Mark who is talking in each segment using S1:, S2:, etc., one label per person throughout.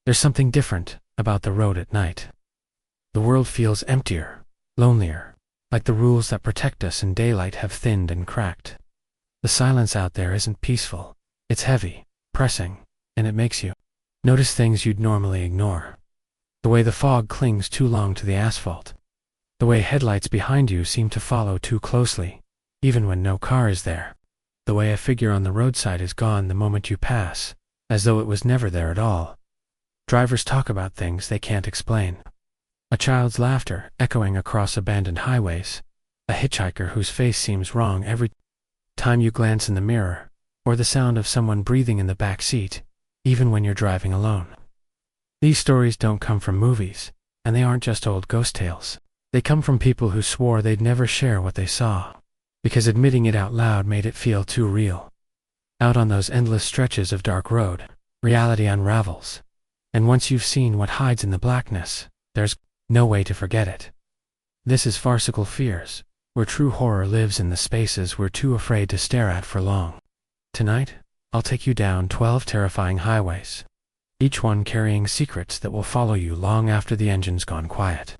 S1: There's something different about the road at night. The world feels emptier, lonelier, like the rules that protect us in daylight have thinned and cracked. The silence out there isn't peaceful. It's heavy, pressing, and it makes you notice things you'd normally ignore. The way the fog clings too long to the asphalt. The way headlights behind you seem to follow too closely, even when no car is there. The way a figure on the roadside is gone the moment you pass, as though it was never there at all. Drivers talk about things they can't explain. A child's laughter echoing across abandoned highways. A hitchhiker whose face seems wrong every time you glance in the mirror, or the sound of someone breathing in the back seat, even when you're driving alone. These stories don't come from movies, and they aren't just old ghost tales. They come from people who swore they'd never share what they saw, because admitting it out loud made it feel too real. Out on those endless stretches of dark road, reality unravels, and once you've seen what hides in the blackness, there's no way to forget it. This is Farcical Fears, where true horror lives in the spaces we're too afraid to stare at for long. Tonight, I'll take you down 12 terrifying highways, each one carrying secrets that will follow you long after the engine's gone quiet.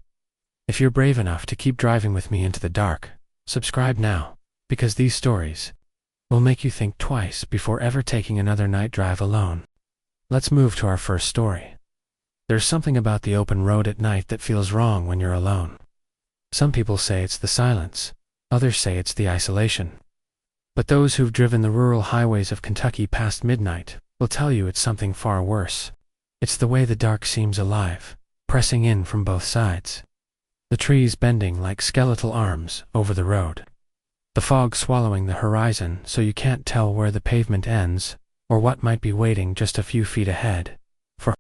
S1: If you're brave enough to keep driving with me into the dark, subscribe now, because these stories will make you think twice before ever taking another night drive alone. Let's move to our first story. There's something about the open road at night that feels wrong when you're alone. Some people say it's the silence, others say it's the isolation. But those who've driven the rural highways of Kentucky past midnight will tell you it's something far worse. It's the way the dark seems alive, pressing in from both sides. The trees bending like skeletal arms over the road. The fog swallowing the horizon so you can't tell where the pavement ends or what might be waiting just a few feet ahead. For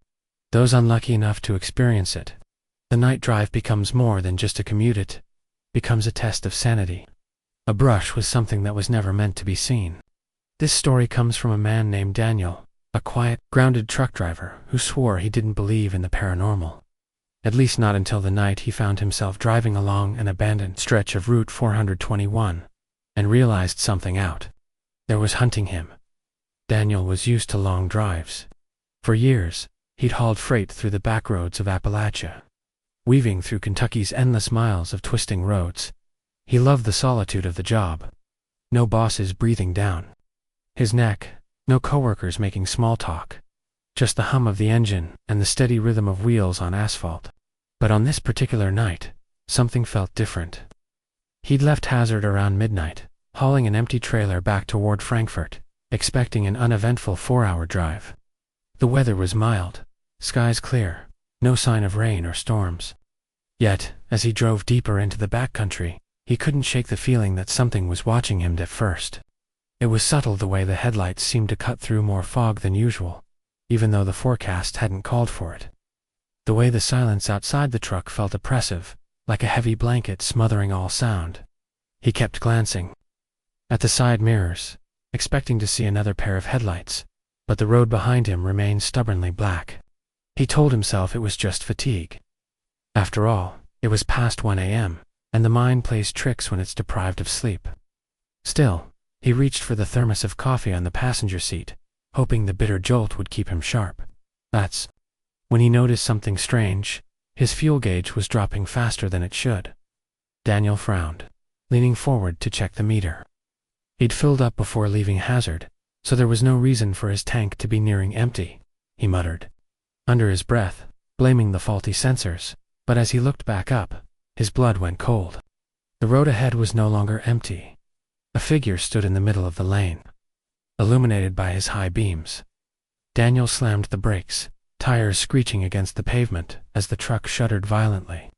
S1: those unlucky enough to experience it, the night drive becomes more than just a commute. It becomes a test of sanity. A brush with something that was never meant to be seen. This story comes from a man named Daniel, a quiet, grounded truck driver who swore he didn't believe in the paranormal. At least not until the night he found himself driving along an abandoned stretch of Route 421 and realized something out there was hunting him. Daniel was used to long drives. For years, he'd hauled freight through the backroads of Appalachia, weaving through Kentucky's endless miles of twisting roads. He loved the solitude of the job. No bosses breathing down his neck, no coworkers making small talk, just the hum of the engine and the steady rhythm of wheels on asphalt. But on this particular night, something felt different. He'd left Hazard around midnight, hauling an empty trailer back toward Frankfort, expecting an uneventful 4-hour drive. The weather was mild, skies clear, no sign of rain or storms. Yet, as he drove deeper into the backcountry, he couldn't shake the feeling that something was watching him at first. It was subtle the way the headlights seemed to cut through more fog than usual, even though the forecast hadn't called for it. The way the silence outside the truck felt oppressive, like a heavy blanket smothering all sound. He kept glancing at the side mirrors, expecting to see another pair of headlights, but the road behind him remained stubbornly black. He told himself it was just fatigue. After all, it was past 1 a.m., and the mind plays tricks when it's deprived of sleep. Still, he reached for the thermos of coffee on the passenger seat, hoping the bitter jolt would keep him sharp. That's when he noticed something strange. His fuel gauge was dropping faster than it should. Daniel frowned, leaning forward to check the meter. He'd filled up before leaving Hazard, so there was no reason for his tank to be nearing empty, he muttered, under his breath, blaming the faulty sensors. But as he looked back up, his blood went cold. The road ahead was no longer empty. A figure stood in the middle of the lane, illuminated by his high beams. Daniel slammed the brakes, tires screeching against the pavement as the truck shuddered violently.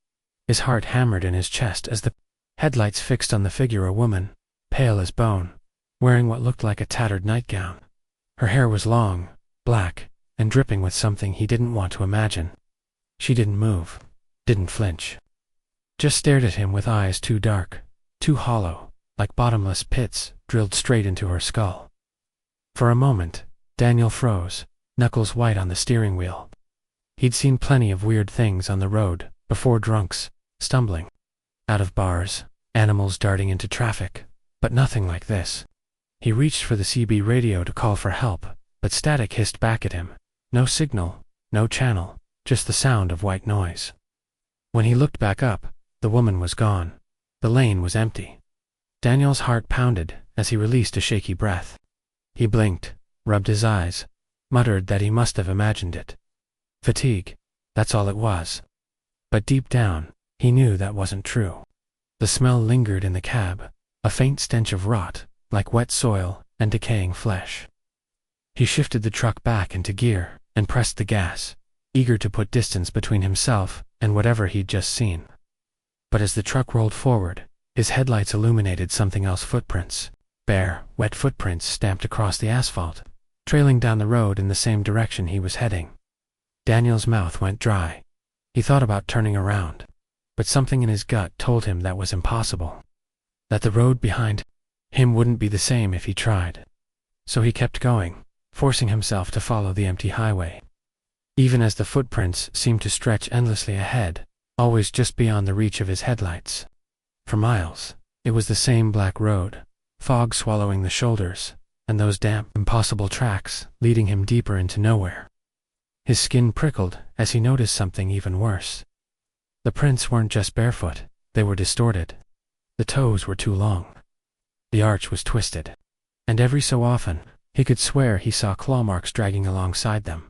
S1: His heart hammered in his chest as the headlights fixed on the figure, a woman, pale as bone, wearing what looked like a tattered nightgown. Her hair was long, black, and dripping with something he didn't want to imagine. She didn't move, didn't flinch, just stared at him with eyes too dark, too hollow, like bottomless pits drilled straight into her skull. For a moment, Daniel froze, knuckles white on the steering wheel. He'd seen plenty of weird things on the road before: drunks stumbling out of bars, animals darting into traffic, but nothing like this. He reached for the CB radio to call for help, but static hissed back at him. No signal, no channel, just the sound of white noise. When he looked back up, the woman was gone. The lane was empty. Daniel's heart pounded as he released a shaky breath. He blinked, rubbed his eyes, muttered that he must have imagined it. Fatigue, that's all it was. But deep down, he knew that wasn't true. The smell lingered in the cab, a faint stench of rot, like wet soil and decaying flesh. He shifted the truck back into gear and pressed the gas, eager to put distance between himself and whatever he'd just seen. But as the truck rolled forward, his headlights illuminated something else: footprints. Bare, wet footprints stamped across the asphalt, trailing down the road in the same direction he was heading. Daniel's mouth went dry. He thought about turning around, but something in his gut told him that was impossible. That the road behind him wouldn't be the same if he tried. So he kept going, forcing himself to follow the empty highway. Even as the footprints seemed to stretch endlessly ahead, always just beyond the reach of his headlights. For miles, it was the same black road, fog swallowing the shoulders, and those damp, impossible tracks leading him deeper into nowhere. His skin prickled as he noticed something even worse. The prints weren't just barefoot, they were distorted. The toes were too long. The arch was twisted. And every so often, he could swear he saw claw marks dragging alongside them.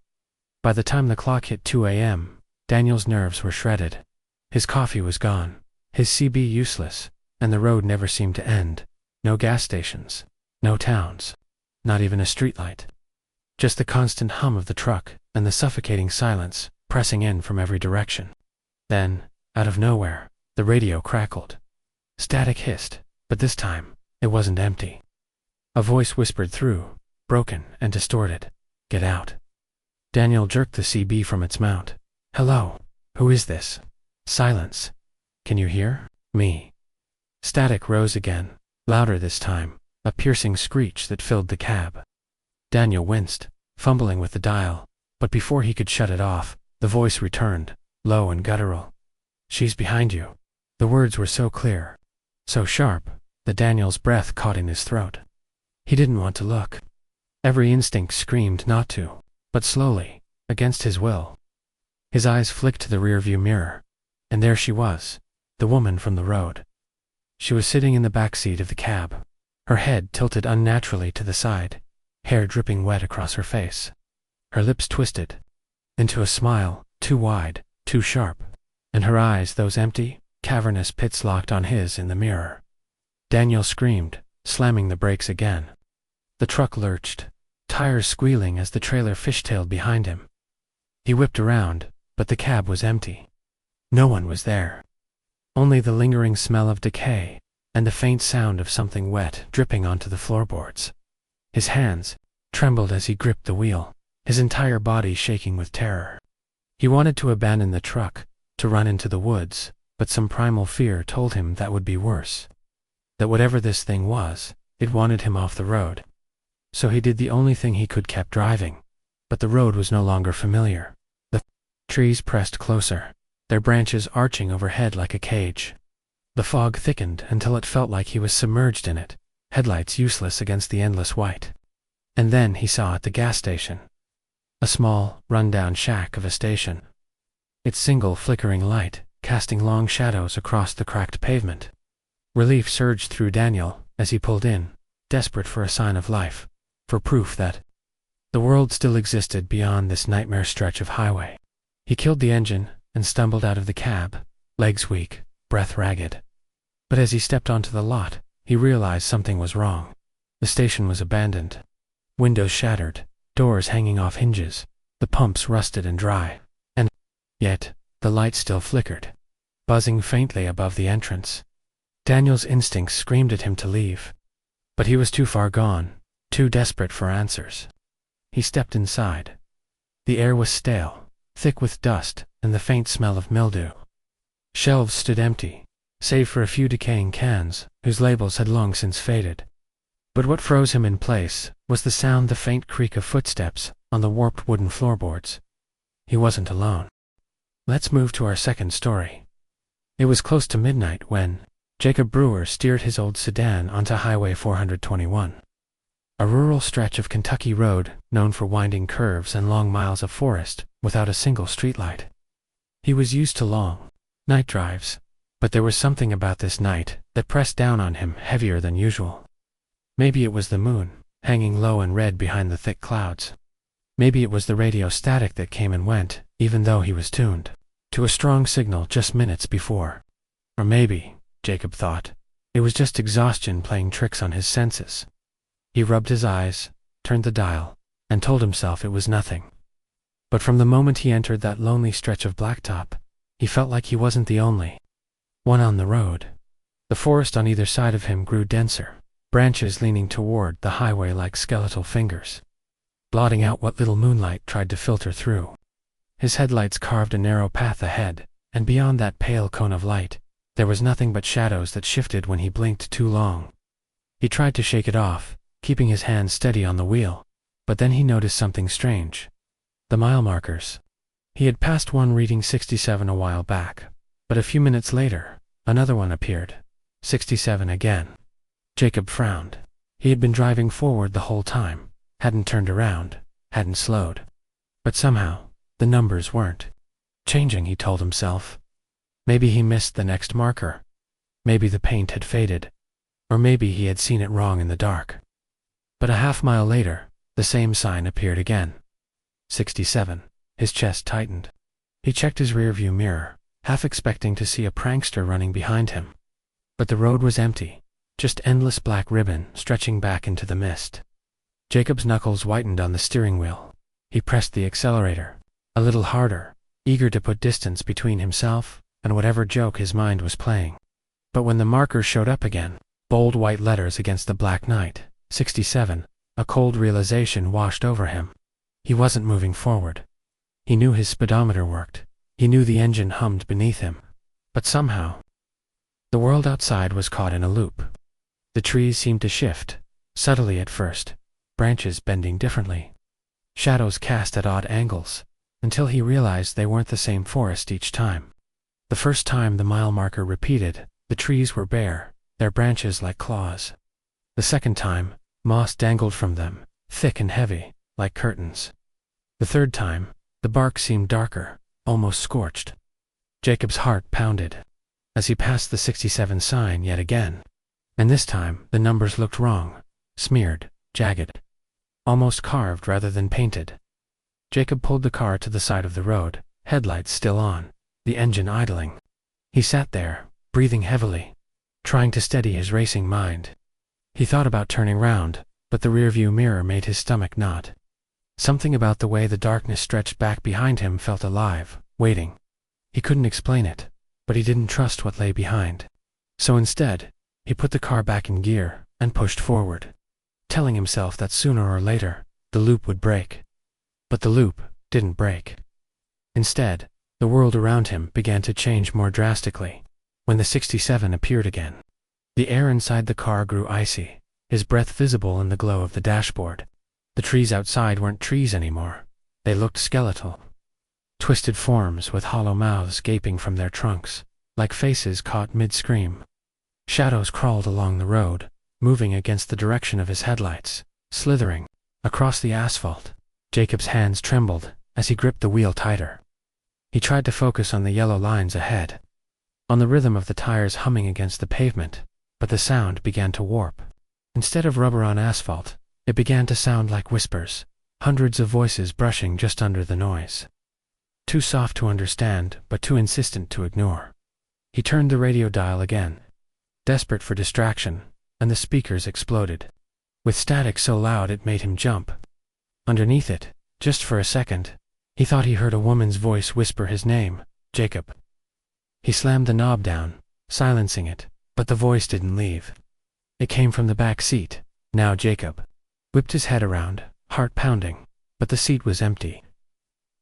S1: By the time the clock hit 2 a.m., Daniel's nerves were shredded. His coffee was gone, his CB useless, and the road never seemed to end. No gas stations, no towns, not even a streetlight. Just the constant hum of the truck and the suffocating silence pressing in from every direction. Then, out of nowhere, the radio crackled. Static hissed, but this time, it wasn't empty. A voice whispered through, broken and distorted. "Get out." Daniel jerked the CB from its mount. "Hello, who is this?" Silence. "Can you hear me?" Static rose again, louder this time, a piercing screech that filled the cab. Daniel winced, fumbling with the dial, but before he could shut it off, the voice returned, low and guttural. "She's behind you." The words were so clear, so sharp, that Daniel's breath caught in his throat. He didn't want to look. Every instinct screamed not to, but slowly, against his will. His eyes flicked to the rearview mirror, and there she was, the woman from the road. She was sitting in the back seat of the cab, her head tilted unnaturally to the side, hair dripping wet across her face. Her lips twisted into a smile, too wide, too sharp, and her eyes those empty, cavernous pits locked on his in the mirror. Daniel screamed, slamming the brakes again. The truck lurched, tires squealing as the trailer fishtailed behind him. He whipped around, but the cab was empty. No one was there. Only the lingering smell of decay, and the faint sound of something wet dripping onto the floorboards. His hands trembled as he gripped the wheel, his entire body shaking with terror. He wanted to abandon the truck, to run into the woods, but some primal fear told him that would be worse. That whatever this thing was, it wanted him off the road. So he did the only thing he could: kept driving. But the road was no longer familiar. The trees pressed closer, their branches arching overhead like a cage. The fog thickened until it felt like he was submerged in it, headlights useless against the endless white. And then he saw at the gas station. A small, run-down shack of a station. Its single flickering light casting long shadows across the cracked pavement. Relief surged through Daniel as he pulled in, desperate for a sign of life, for proof that the world still existed beyond this nightmare stretch of highway. He killed the engine and stumbled out of the cab, legs weak, breath ragged. But as he stepped onto the lot, he realized something was wrong. The station was abandoned. Windows shattered, doors hanging off hinges, the pumps rusted and dry. And yet, the light still flickered, buzzing faintly above the entrance. Daniel's instincts screamed at him to leave. But he was too far gone, too desperate for answers. He stepped inside. The air was stale, thick with dust and the faint smell of mildew. Shelves stood empty, save for a few decaying cans, whose labels had long since faded. But what froze him in place was the sound, the faint creak of footsteps on the warped wooden floorboards. He wasn't alone. Let's move to our second story. It was close to midnight when Jacob Brewer steered his old sedan onto Highway 421. A rural stretch of Kentucky road, known for winding curves and long miles of forest, without a single streetlight. He was used to long night drives, but there was something about this night that pressed down on him heavier than usual. Maybe it was the moon, hanging low and red behind the thick clouds. Maybe it was the radio static that came and went, even though he was tuned to a strong signal just minutes before. Or maybe, Jacob thought, it was just exhaustion playing tricks on his senses. He rubbed his eyes, turned the dial, and told himself it was nothing. But from the moment he entered that lonely stretch of blacktop, he felt like he wasn't the only one on the road. The forest on either side of him grew denser, branches leaning toward the highway like skeletal fingers, blotting out what little moonlight tried to filter through. His headlights carved a narrow path ahead, and beyond that pale cone of light, there was nothing but shadows that shifted when he blinked too long. He tried to shake it off, keeping his hands steady on the wheel, but then he noticed something strange. The mile markers. He had passed one reading 67 a while back, but a few minutes later, another one appeared. 67 again. Jacob frowned. He had been driving forward the whole time, hadn't turned around, hadn't slowed. But somehow, the numbers weren't changing, he told himself. Maybe he missed the next marker. Maybe the paint had faded. Or maybe he had seen it wrong in the dark. But a half-mile later, the same sign appeared again. 67. His chest tightened. He checked his rearview mirror, half expecting to see a prankster running behind him. But the road was empty, just endless black ribbon stretching back into the mist. Jacob's knuckles whitened on the steering wheel. He pressed the accelerator, a little harder, eager to put distance between himself and whatever joke his mind was playing. But when the marker showed up again, bold white letters against the black night, 67, a cold realization washed over him. He wasn't moving forward. He knew his speedometer worked. He knew the engine hummed beneath him. But somehow, the world outside was caught in a loop. The trees seemed to shift, subtly at first, branches bending differently, shadows cast at odd angles, until he realized they weren't the same forest each time. The first time the mile marker repeated, the trees were bare, their branches like claws. The second time, moss dangled from them, thick and heavy, like curtains. The third time, the bark seemed darker, almost scorched. Jacob's heart pounded as he passed the 67 sign yet again. And this time, the numbers looked wrong, smeared, jagged, almost carved rather than painted. Jacob pulled the car to the side of the road, headlights still on, the engine idling. He sat there, breathing heavily, trying to steady his racing mind. He thought about turning round, but the rearview mirror made his stomach knot. Something about the way the darkness stretched back behind him felt alive, waiting. He couldn't explain it, but he didn't trust what lay behind. So instead, he put the car back in gear and pushed forward, telling himself that sooner or later, the loop would break. But the loop didn't break. Instead, the world around him began to change more drastically when the 67 appeared again. The air inside the car grew icy, his breath visible in the glow of the dashboard. The trees outside weren't trees anymore. They looked skeletal. Twisted forms with hollow mouths gaping from their trunks, like faces caught mid-scream. Shadows crawled along the road, moving against the direction of his headlights, slithering across the asphalt. Jacob's hands trembled as he gripped the wheel tighter. He tried to focus on the yellow lines ahead, on the rhythm of the tires humming against the pavement, but the sound began to warp. Instead of rubber on asphalt, it began to sound like whispers, hundreds of voices brushing just under the noise. Too soft to understand, but too insistent to ignore. He turned the radio dial again, desperate for distraction, and the speakers exploded, with static so loud it made him jump. Underneath it, just for a second, he thought he heard a woman's voice whisper his name, Jacob. He slammed the knob down, silencing it, but the voice didn't leave. It came from the back seat. Now Jacob whipped his head around, heart pounding, but the seat was empty.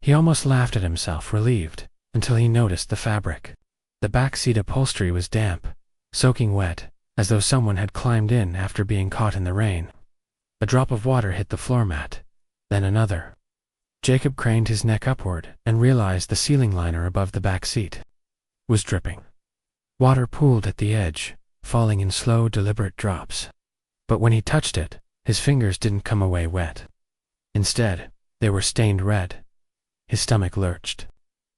S1: He almost laughed at himself, relieved, until he noticed the fabric. The back seat upholstery was damp, soaking wet, as though someone had climbed in after being caught in the rain. A drop of water hit the floor mat, then another. Jacob craned his neck upward and realized the ceiling liner above the back seat was dripping. Water pooled at the edge, falling in slow, deliberate drops. But when he touched it, His fingers didn't come away wet. Instead, they were stained red. His stomach lurched.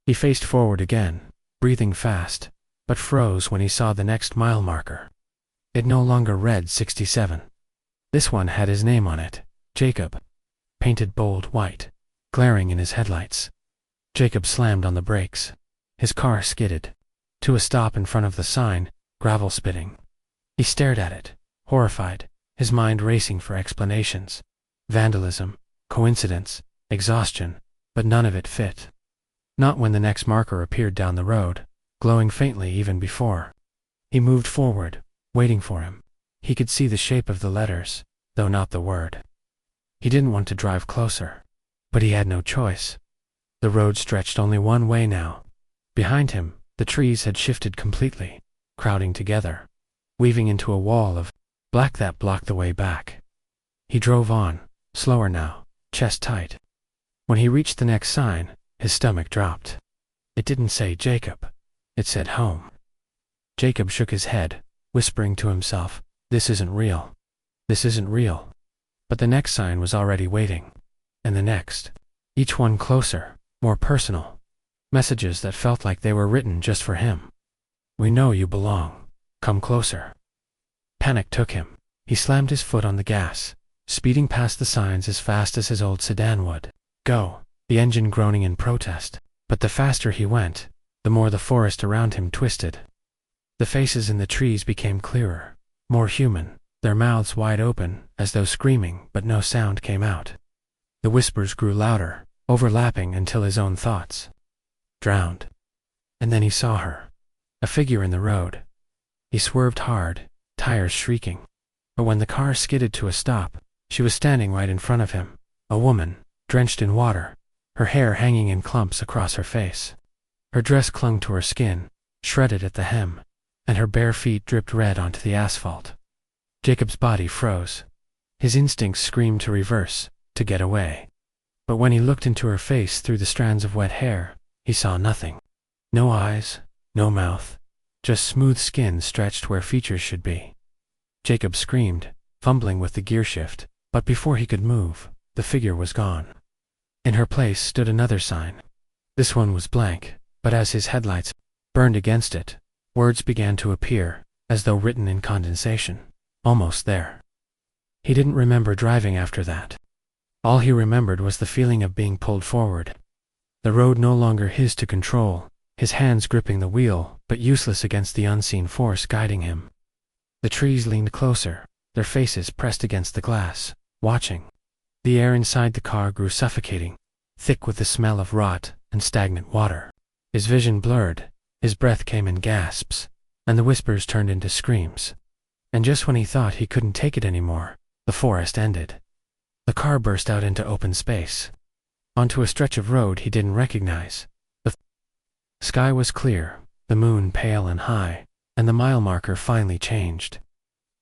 S1: He faced forward again, breathing fast, but froze when he saw the next mile marker. It no longer read 67. This one had his name on it, Jacob, painted bold white, glaring in his headlights. Jacob slammed on the brakes. His car skidded to a stop in front of the sign, gravel spitting. He stared at it, horrified, his mind racing for explanations. Vandalism, coincidence, exhaustion, but none of it fit. Not when the next marker appeared down the road, glowing faintly even before. He moved forward, waiting for him. He could see the shape of the letters, though not the word. He didn't want to drive closer, but he had no choice. The road stretched only one way now. Behind him, the trees had shifted completely, crowding together, weaving into a wall of black that blocked the way back. He drove on, slower now, chest tight. When he reached the next sign, his stomach dropped. It didn't say Jacob. It said home. Jacob shook his head, whispering to himself, "This isn't real. This isn't real." But the next sign was already waiting. And the next. Each one closer, more personal. Messages that felt like they were written just for him. "We know you belong. Come closer." Panic took him. He slammed his foot on the gas, speeding past the signs as fast as his old sedan would go, the engine groaning in protest. But the faster he went, the more the forest around him twisted. The faces in the trees became clearer, more human, their mouths wide open, as though screaming, but no sound came out. The whispers grew louder, overlapping until his own thoughts drowned. And then he saw her, a figure in the road. He swerved hard, tires shrieking. But when the car skidded to a stop, she was standing right in front of him, a woman, drenched in water, her hair hanging in clumps across her face. Her dress clung to her skin, shredded at the hem, and her bare feet dripped red onto the asphalt. Jacob's body froze. His instincts screamed to reverse, to get away. But when he looked into her face through the strands of wet hair, he saw nothing. No eyes, no mouth, just smooth skin stretched where features should be. Jacob screamed, fumbling with the gear shift, but before he could move, the figure was gone. In her place stood another sign. This one was blank, but as his headlights burned against it, words began to appear, as though written in condensation. Almost there. He didn't remember driving after that. All he remembered was the feeling of being pulled forward. The road no longer his to control, his hands gripping the wheel, but useless against the unseen force guiding him. The trees leaned closer, their faces pressed against the glass, watching. The air inside the car grew suffocating, thick with the smell of rot and stagnant water. His vision blurred, his breath came in gasps, and the whispers turned into screams. And just when he thought he couldn't take it anymore, the forest ended. The car burst out into open space, onto a stretch of road he didn't recognize. The sky was clear, the moon pale and high, and the mile marker finally changed.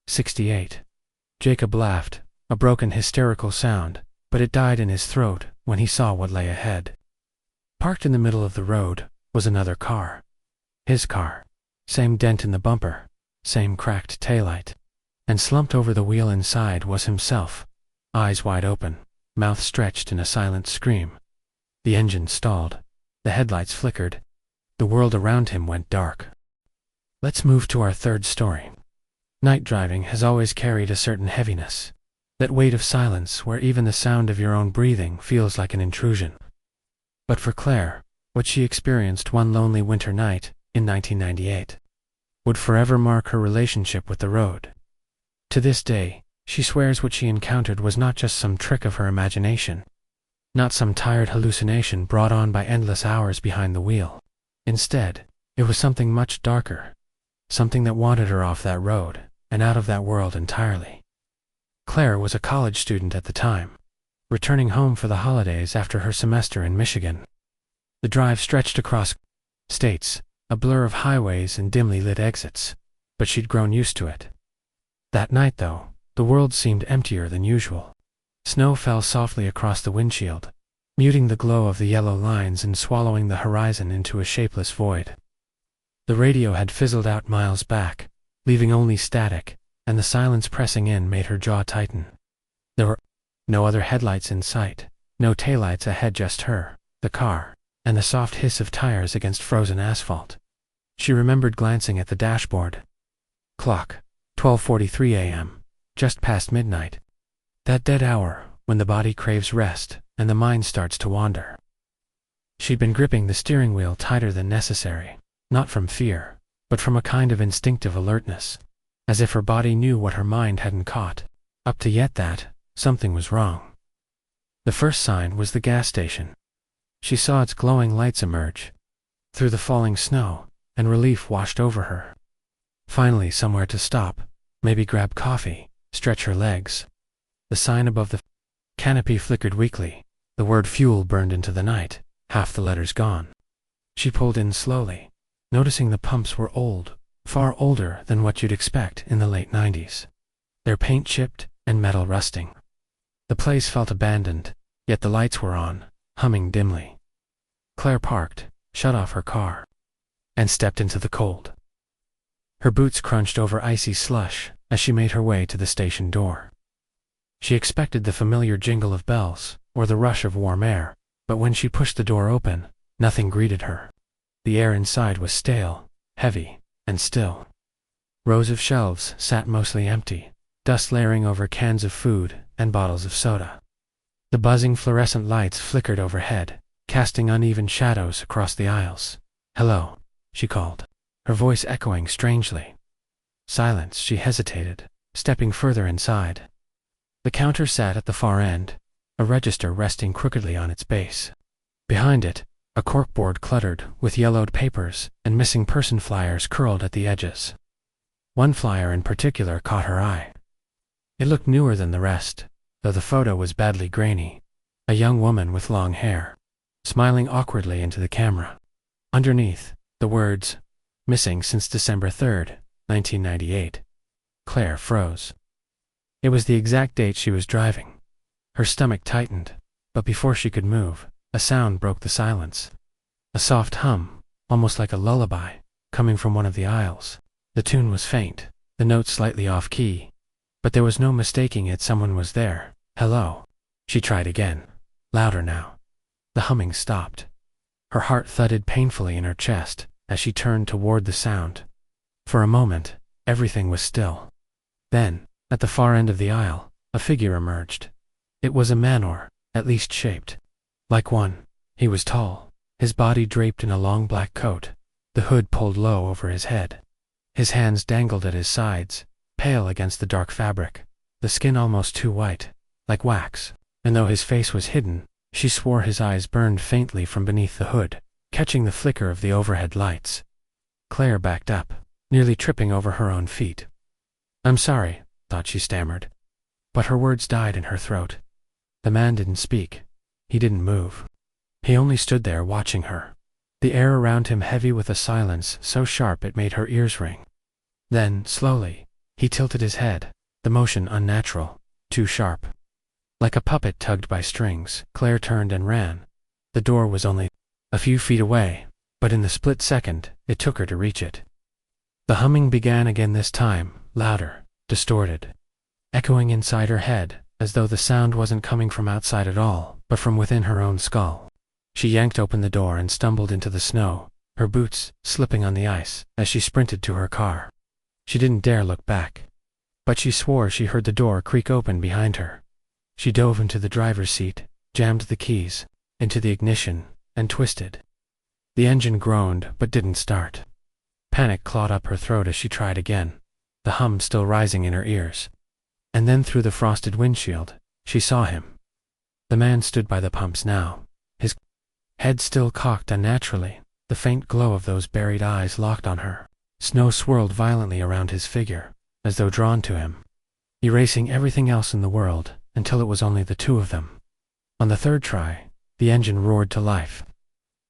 S1: 68. Jacob laughed, a broken hysterical sound, but it died in his throat when he saw what lay ahead. Parked in the middle of the road was another car. His car. Same dent in the bumper, same cracked taillight. And slumped over the wheel inside was himself, eyes wide open, mouth stretched in a silent scream. The engine stalled. The headlights flickered. The world around him went dark. Let's move to our third story. Night driving has always carried a certain heaviness. That weight of silence where even the sound of your own breathing feels like an intrusion. But for Claire, what she experienced one lonely winter night in 1998 would forever mark her relationship with the road. To this day, she swears what she encountered was not just some trick of her imagination, not some tired hallucination brought on by endless hours behind the wheel. Instead, it was something much darker, something that wanted her off that road and out of that world entirely. Claire was a college student at the time, returning home for the holidays after her semester in Michigan. The drive stretched across states, a blur of highways and dimly lit exits, but she'd grown used to it. That night, though, the world seemed emptier than usual. Snow fell softly across the windshield, muting the glow of the yellow lines and swallowing the horizon into a shapeless void. The radio had fizzled out miles back, leaving only static, and the silence pressing in made her jaw tighten. There were no other headlights in sight, no taillights ahead, just her, the car, and the soft hiss of tires against frozen asphalt. She remembered glancing at the dashboard. Clock, 12:43 a.m., just past midnight. That dead hour, when the body craves rest and the mind starts to wander. She'd been gripping the steering wheel tighter than necessary, not from fear, but from a kind of instinctive alertness, as if her body knew what her mind hadn't caught, up to yet that something was wrong. The first sign was the gas station. She saw its glowing lights emerge through the falling snow, and relief washed over her. Finally somewhere to stop, maybe grab coffee, stretch her legs. The sign above the canopy flickered weakly, the word fuel burned into the night, half the letters gone. She pulled in slowly, noticing the pumps were old, far older than what you'd expect in the late 90s. Their paint chipped and metal rusting. The place felt abandoned, yet the lights were on, humming dimly. Claire parked, shut off her car, and stepped into the cold. Her boots crunched over icy slush as she made her way to the station door. She expected the familiar jingle of bells or the rush of warm air, but when she pushed the door open, nothing greeted her. The air inside was stale, heavy, and still. Rows of shelves sat mostly empty, dust layering over cans of food and bottles of soda. The buzzing fluorescent lights flickered overhead, casting uneven shadows across the aisles. "Hello," she called, her voice echoing strangely. Silence. She hesitated, stepping further inside. The counter sat at the far end, a register resting crookedly on its base. Behind it, a corkboard cluttered with yellowed papers and missing person flyers curled at the edges. One flyer in particular caught her eye. It looked newer than the rest, though the photo was badly grainy. A young woman with long hair, smiling awkwardly into the camera. Underneath, the words, "Missing since December 3rd, 1998. Claire froze. It was the exact date she was driving. Her stomach tightened, but before she could move, a sound broke the silence. A soft hum, almost like a lullaby, coming from one of the aisles. The tune was faint, the notes slightly off-key, but there was no mistaking it. Someone was there. "Hello." She tried again, louder now. The humming stopped. Her heart thudded painfully in her chest as she turned toward the sound. For a moment, everything was still. Then, at the far end of the aisle, a figure emerged. It was a man, or at least shaped like one. He was tall, his body draped in a long black coat, the hood pulled low over his head. His hands dangled at his sides, pale against the dark fabric, the skin almost too white, like wax, and though his face was hidden, she swore his eyes burned faintly from beneath the hood, catching the flicker of the overhead lights. Claire backed up, nearly tripping over her own feet. "I'm sorry," thought she stammered. But her words died in her throat. The man didn't speak. He didn't move. He only stood there watching her, the air around him heavy with a silence so sharp it made her ears ring. Then, slowly, he tilted his head, the motion unnatural, too sharp. Like a puppet tugged by strings, Claire turned and ran. The door was only a few feet away, but in the split second, it took her to reach it. The humming began again, this time, louder, distorted, echoing inside her head, as though the sound wasn't coming from outside at all, but from within her own skull. She yanked open the door and stumbled into the snow, her boots slipping on the ice as she sprinted to her car. She didn't dare look back, but she swore she heard the door creak open behind her. She dove into the driver's seat, jammed the keys into the ignition, and twisted. The engine groaned but didn't start. Panic clawed up her throat as she tried again, the hum still rising in her ears. And then through the frosted windshield, she saw him. The man stood by the pumps now, his head still cocked unnaturally, the faint glow of those buried eyes locked on her. Snow swirled violently around his figure, as though drawn to him, erasing everything else in the world until it was only the two of them. On the third try, the engine roared to life.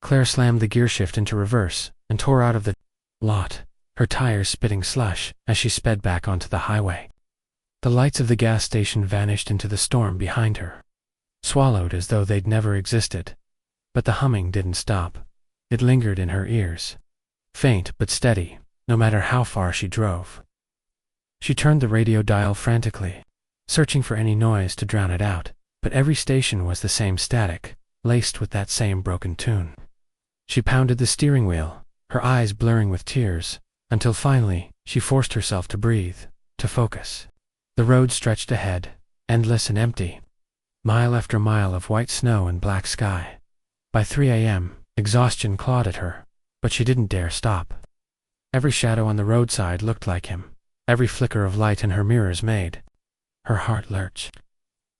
S1: Claire slammed the gearshift into reverse and tore out of the lot, her tires spitting slush as she sped back onto the highway. The lights of the gas station vanished into the storm behind her, swallowed as though they'd never existed. But the humming didn't stop. It lingered in her ears, faint but steady, no matter how far she drove. She turned the radio dial frantically, searching for any noise to drown it out, but every station was the same static, laced with that same broken tune. She pounded the steering wheel, her eyes blurring with tears, until finally she forced herself to breathe, to focus. The road stretched ahead, endless and empty. Mile after mile of white snow and black sky. By 3 a.m., exhaustion clawed at her, but she didn't dare stop. Every shadow on the roadside looked like him. Every flicker of light in her mirrors made her heart lurch.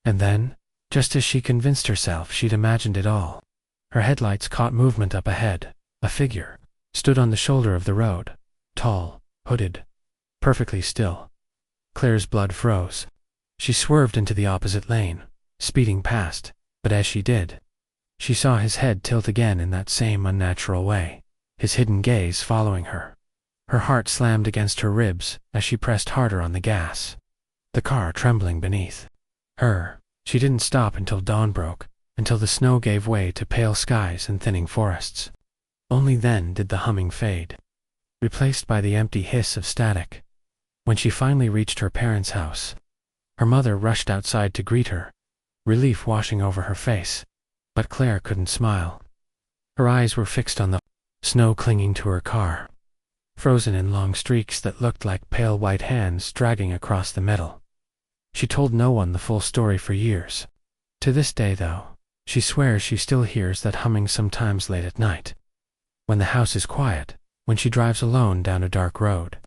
S1: And then, just as she convinced herself she'd imagined it all, her headlights caught movement up ahead. A figure stood on the shoulder of the road, tall, hooded, perfectly still. Claire's blood froze. She swerved into the opposite lane, speeding past, but as she did, she saw his head tilt again in that same unnatural way, his hidden gaze following her. Her heart slammed against her ribs as she pressed harder on the gas, the car trembling beneath her. She didn't stop until dawn broke, until the snow gave way to pale skies and thinning forests. Only then did the humming fade, replaced by the empty hiss of static. When she finally reached her parents' house, her mother rushed outside to greet her, relief washing over her face, but Claire couldn't smile. Her eyes were fixed on the snow clinging to her car, frozen in long streaks that looked like pale white hands dragging across the metal. She told no one the full story for years. To this day, though, she swears she still hears that humming sometimes late at night, when the house is quiet, when she drives alone down a dark road,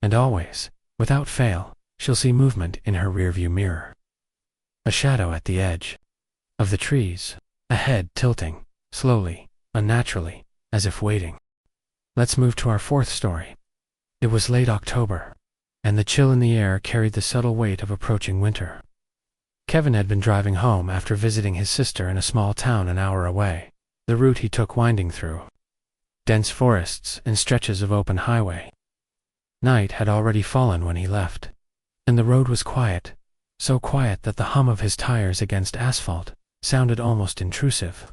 S1: and always, without fail, she'll see movement in her rearview mirror. A shadow at the edge of the trees, a head tilting, slowly, unnaturally, as if waiting. Let's move to our fourth story. It was late October, and the chill in the air carried the subtle weight of approaching winter. Kevin had been driving home after visiting his sister in a small town an hour away, the route he took winding through dense forests and stretches of open highway. Night had already fallen when he left, and the road was quiet, so quiet that the hum of his tires against asphalt sounded almost intrusive.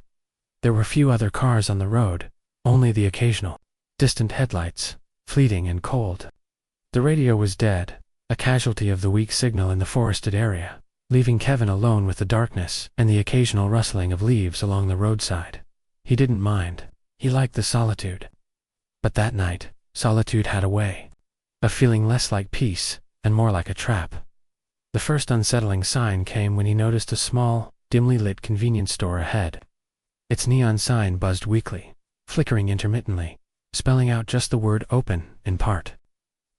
S1: There were few other cars on the road, only the occasional, distant headlights, fleeting and cold. The radio was dead, a casualty of the weak signal in the forested area, leaving Kevin alone with the darkness and the occasional rustling of leaves along the roadside. He didn't mind. He liked the solitude. But that night, solitude had a way of feeling less like peace and more like a trap. The first unsettling sign came when he noticed a small, dimly lit convenience store ahead. Its neon sign buzzed weakly, flickering intermittently, spelling out just the word open in part.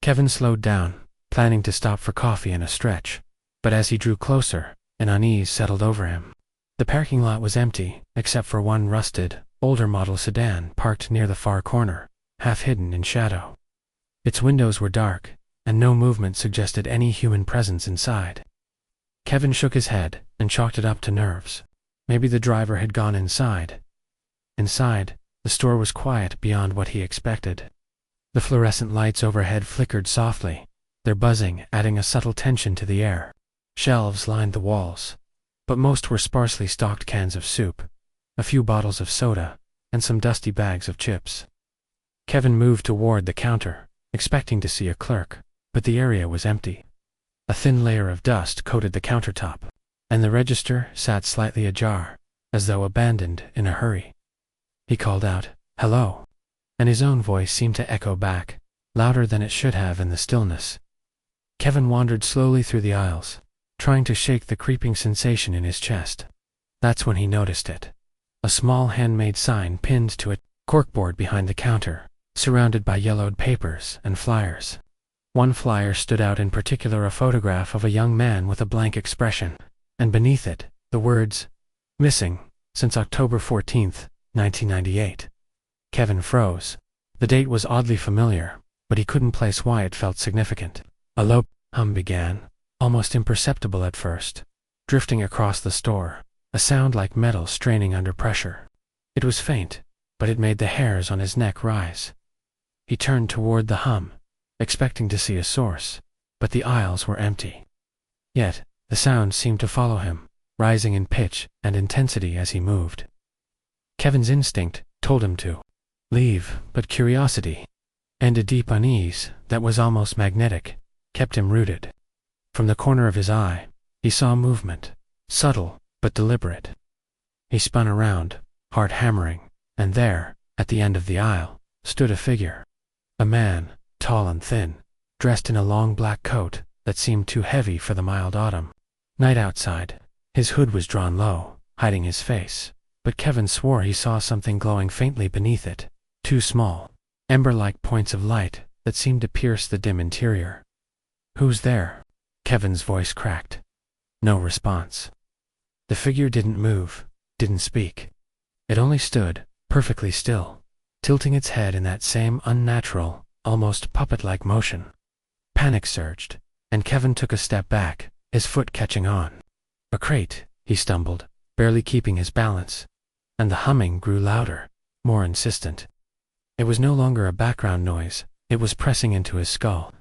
S1: Kevin slowed down, planning to stop for coffee and a stretch, but as he drew closer, an unease settled over him. The parking lot was empty, except for one rusted, older model sedan parked near the far corner, half hidden in shadow. Its windows were dark, and no movement suggested any human presence inside. Kevin shook his head and chalked it up to nerves. Maybe the driver had gone inside. Inside, the store was quiet beyond what he expected. The fluorescent lights overhead flickered softly, their buzzing adding a subtle tension to the air. Shelves lined the walls, but most were sparsely stocked cans of soup, a few bottles of soda, and some dusty bags of chips. Kevin moved toward the counter, expecting to see a clerk, but the area was empty. A thin layer of dust coated the countertop, and the register sat slightly ajar, as though abandoned in a hurry. He called out, "Hello," and his own voice seemed to echo back, louder than it should have in the stillness. Kevin wandered slowly through the aisles, trying to shake the creeping sensation in his chest. That's when he noticed it. A small handmade sign pinned to a corkboard behind the counter, surrounded by yellowed papers and flyers. One flyer stood out in particular, a photograph of a young man with a blank expression, and beneath it, the words, "Missing, since October 14th, 1998. Kevin froze. The date was oddly familiar, but he couldn't place why it felt significant. A low hum began, almost imperceptible at first, drifting across the store, a sound like metal straining under pressure. It was faint, but it made the hairs on his neck rise. He turned toward the hum, expecting to see a source, but the aisles were empty. Yet, the sound seemed to follow him, rising in pitch and intensity as he moved. Kevin's instinct told him to leave, but curiosity, and a deep unease that was almost magnetic, kept him rooted. From the corner of his eye, He saw movement, subtle but deliberate. He spun around, heart hammering, and there, at the end of the aisle, stood a figure. A man, tall and thin, dressed in a long black coat that seemed too heavy for the mild autumn night outside. His hood was drawn low, hiding his face, but Kevin swore he saw something glowing faintly beneath it, two small, ember-like points of light that seemed to pierce the dim interior. "Who's there?" Kevin's voice cracked. No response. The figure didn't move, didn't speak. It only stood, perfectly still, tilting its head in that same unnatural, almost puppet-like motion. Panic surged, and Kevin took a step back, his foot catching on. "A crate," he stumbled, barely keeping his balance, and the humming grew louder, more insistent. It was no longer a background noise, it was pressing into his skull,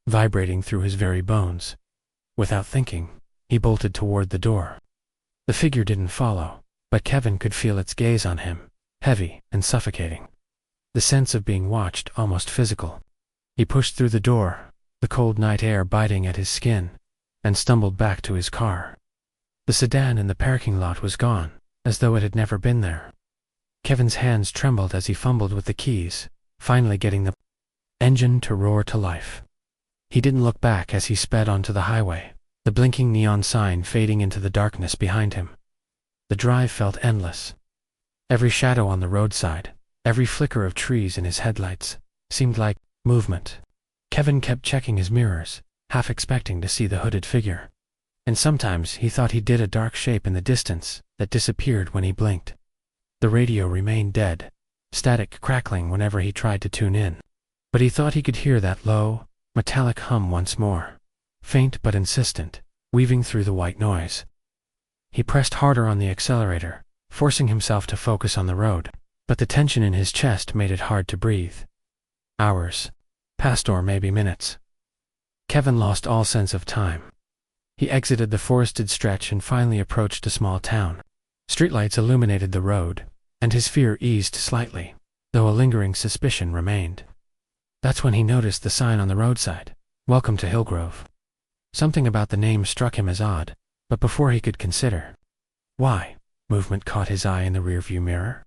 S1: vibrating through his very bones. Without thinking, he bolted toward the door. The figure didn't follow, but Kevin could feel its gaze on him, heavy and suffocating. The sense of being watched almost physical. He pushed through the door, the cold night air biting at his skin, and stumbled back to his car. The sedan in the parking lot was gone, as though it had never been there. Kevin's hands trembled as he fumbled with the keys, finally getting the engine to roar to life. He didn't look back as he sped onto the highway, the blinking neon sign fading into the darkness behind him. The drive felt endless. Every shadow on the roadside, every flicker of trees in his headlights, seemed like movement. Kevin kept checking his mirrors, half expecting to see the hooded figure. And sometimes he thought he did a dark shape in the distance that disappeared when he blinked. The radio remained dead, static crackling whenever he tried to tune in. But he thought he could hear that low, metallic hum once more, faint but insistent, weaving through the white noise. He pressed harder on the accelerator, forcing himself to focus on the road, but the tension in his chest made it hard to breathe. Hours passed, or maybe minutes. Kevin lost all sense of time. He exited the forested stretch and finally approached a small town. Streetlights illuminated the road, and his fear eased slightly, though a lingering suspicion remained. That's when he noticed the sign on the roadside, "Welcome to Hillgrove." Something about the name struck him as odd, but before he could consider why, movement caught his eye in the rearview mirror.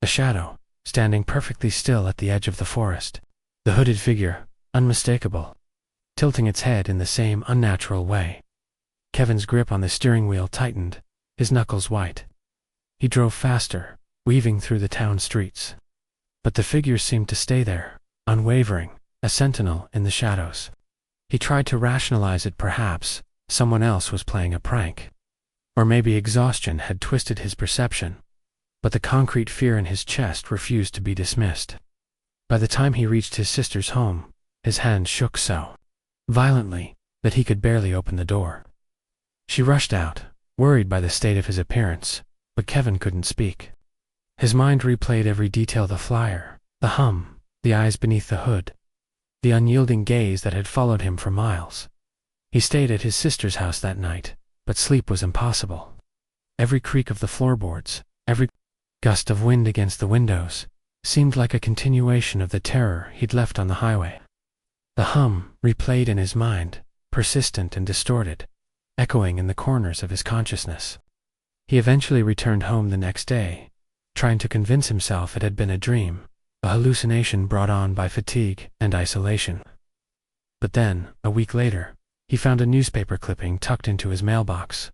S1: A shadow, standing perfectly still at the edge of the forest. The hooded figure, unmistakable, tilting its head in the same unnatural way. Kevin's grip on the steering wheel tightened, his knuckles white. He drove faster, weaving through the town streets. But the figure seemed to stay there, unwavering, a sentinel in the shadows. He tried to rationalize it. Perhaps someone else was playing a prank. Or maybe exhaustion had twisted his perception. But the concrete fear in his chest refused to be dismissed. By the time he reached his sister's home, his hand shook so violently that he could barely open the door. She rushed out, worried by the state of his appearance, but Kevin couldn't speak. His mind replayed every detail: the flyer, the hum, the eyes beneath the hood, the unyielding gaze that had followed him for miles. He stayed at his sister's house that night, but sleep was impossible. Every creak of the floorboards, every gust of wind against the windows, seemed like a continuation of the terror he'd left on the highway. The hum replayed in his mind, persistent and distorted, echoing in the corners of his consciousness. He eventually returned home the next day, trying to convince himself it had been a dream, a hallucination brought on by fatigue and isolation. But then, a week later, he found a newspaper clipping tucked into his mailbox.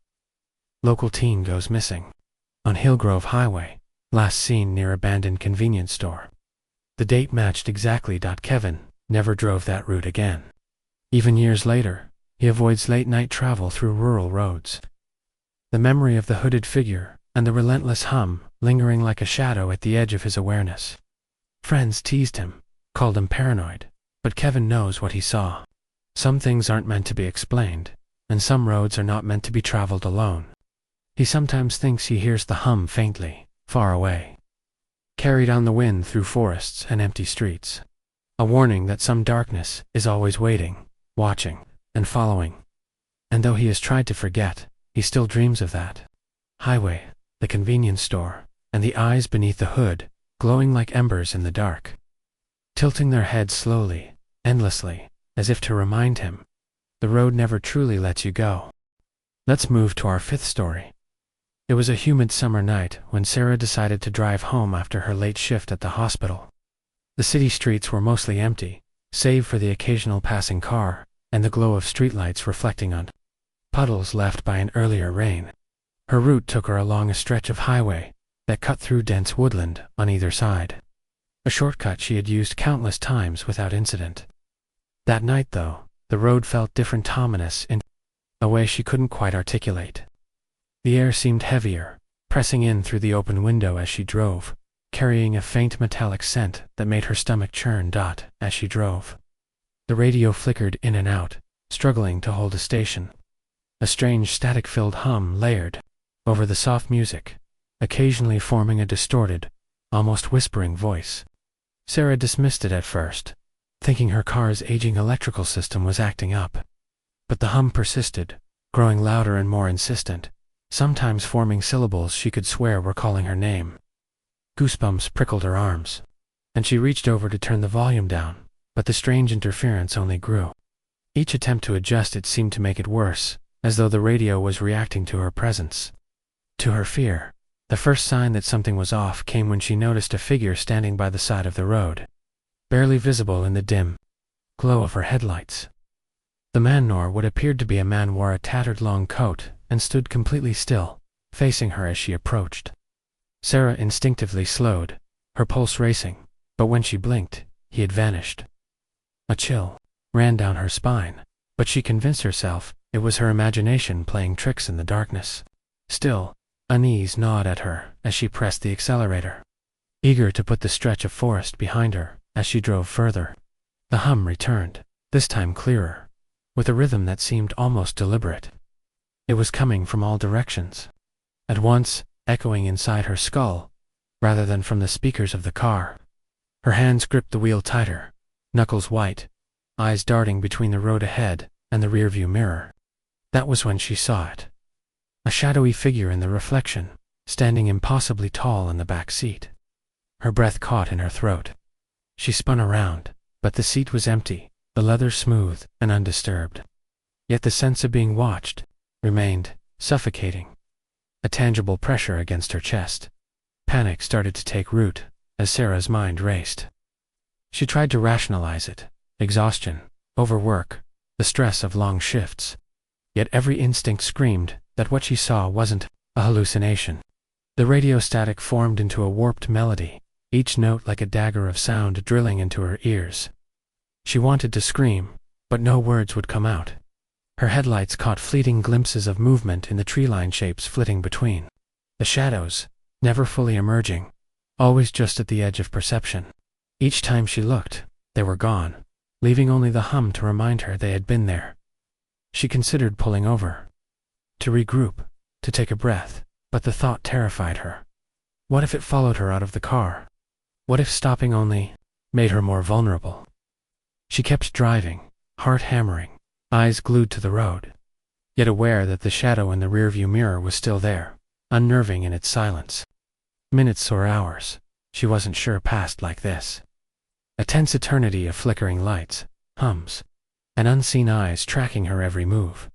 S1: Local teen goes missing. On Hillgrove Highway, last seen near abandoned convenience store. The date matched exactly. Kevin never drove that route again. Even years later, he avoids late-night travel through rural roads. The memory of the hooded figure and the relentless hum lingering like a shadow at the edge of his awareness. Friends teased him, called him paranoid, but Kevin knows what he saw. Some things aren't meant to be explained, and some roads are not meant to be traveled alone. He sometimes thinks he hears the hum faintly, far away, carried on the wind through forests and empty streets. A warning that some darkness is always waiting, watching, and following. And though he has tried to forget, he still dreams of that highway, the convenience store, and the eyes beneath the hood, glowing like embers in the dark, tilting their heads slowly, endlessly, as if to remind him, the road never truly lets you go. Let's move to our fifth story. It was a humid summer night when Sarah decided to drive home after her late shift at the hospital. The city streets were mostly empty, save for the occasional passing car and the glow of streetlights reflecting on puddles left by an earlier rain. Her route took her along a stretch of highway that cut through dense woodland on either side. A shortcut she had used countless times without incident. That night, though, the road felt different, ominous in a way she couldn't quite articulate. The air seemed heavier, pressing in through the open window as she drove, carrying a faint metallic scent that made her stomach churn. As she drove, the radio flickered in and out, struggling to hold a station. A strange static-filled hum layered over the soft music, occasionally forming a distorted, almost whispering voice. Sarah dismissed it at first, thinking her car's aging electrical system was acting up. But the hum persisted, growing louder and more insistent, sometimes forming syllables she could swear were calling her name. Goosebumps prickled her arms, and she reached over to turn the volume down, but the strange interference only grew. Each attempt to adjust it seemed to make it worse, as though the radio was reacting to her presence. To her fear, the first sign that something was off came when she noticed a figure standing by the side of the road, barely visible in the dim glow of her headlights. The man, nor what appeared to be a man, wore a tattered long coat and stood completely still, facing her as she approached. Sarah instinctively slowed, her pulse racing, but when she blinked, he had vanished. A chill ran down her spine, but she convinced herself it was her imagination playing tricks in the darkness. Still, unease gnawed at her as she pressed the accelerator, eager to put the stretch of forest behind her as she drove further. The hum returned, this time clearer, with a rhythm that seemed almost deliberate. It was coming from all directions, at once echoing inside her skull, rather than from the speakers of the car. Her hands gripped the wheel tighter, knuckles white, eyes darting between the road ahead and the rearview mirror. That was when she saw it. A shadowy figure in the reflection, standing impossibly tall in the back seat. Her breath caught in her throat. She spun around, but the seat was empty, the leather smooth and undisturbed. Yet the sense of being watched remained, suffocating. A tangible pressure against her chest. Panic started to take root as Sarah's mind raced. She tried to rationalize it: exhaustion, overwork, the stress of long shifts. Yet every instinct screamed that what she saw wasn't a hallucination. The radio static formed into a warped melody, each note like a dagger of sound drilling into her ears. She wanted to scream, but no words would come out. Her headlights caught fleeting glimpses of movement in the tree-line shapes flitting between. The shadows, never fully emerging, always just at the edge of perception. Each time she looked, they were gone, leaving only the hum to remind her they had been there. She considered pulling over, to regroup, to take a breath, but the thought terrified her. What if it followed her out of the car? What if stopping only made her more vulnerable? She kept driving, heart hammering, eyes glued to the road, yet aware that the shadow in the rearview mirror was still there, unnerving in its silence. Minutes or hours, she wasn't sure, passed like this. A tense eternity of flickering lights, hums, and unseen eyes tracking her every move.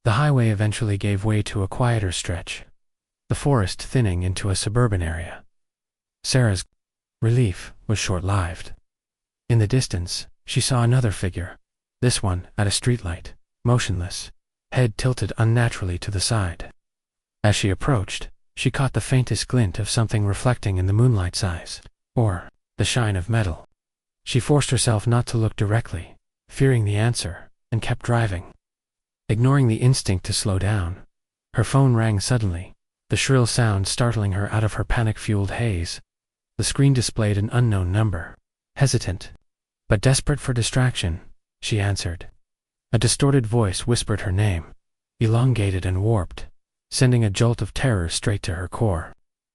S1: The highway eventually gave way to a quieter stretch, the forest thinning into a suburban area. Sarah's relief was short-lived. In the distance, she saw another figure, this one at a streetlight, motionless, head tilted unnaturally to the side. As she approached, she caught the faintest glint of something reflecting in the moonlight's eyes, or the shine of metal. She forced herself not to look directly, fearing the answer, and kept driving. Ignoring the instinct to slow down, her phone rang suddenly, the shrill sound startling her out of her panic-fueled haze. The screen displayed an unknown number. Hesitant, but desperate for distraction, she answered. A distorted voice whispered her name, elongated and warped, sending a jolt of terror straight to her core.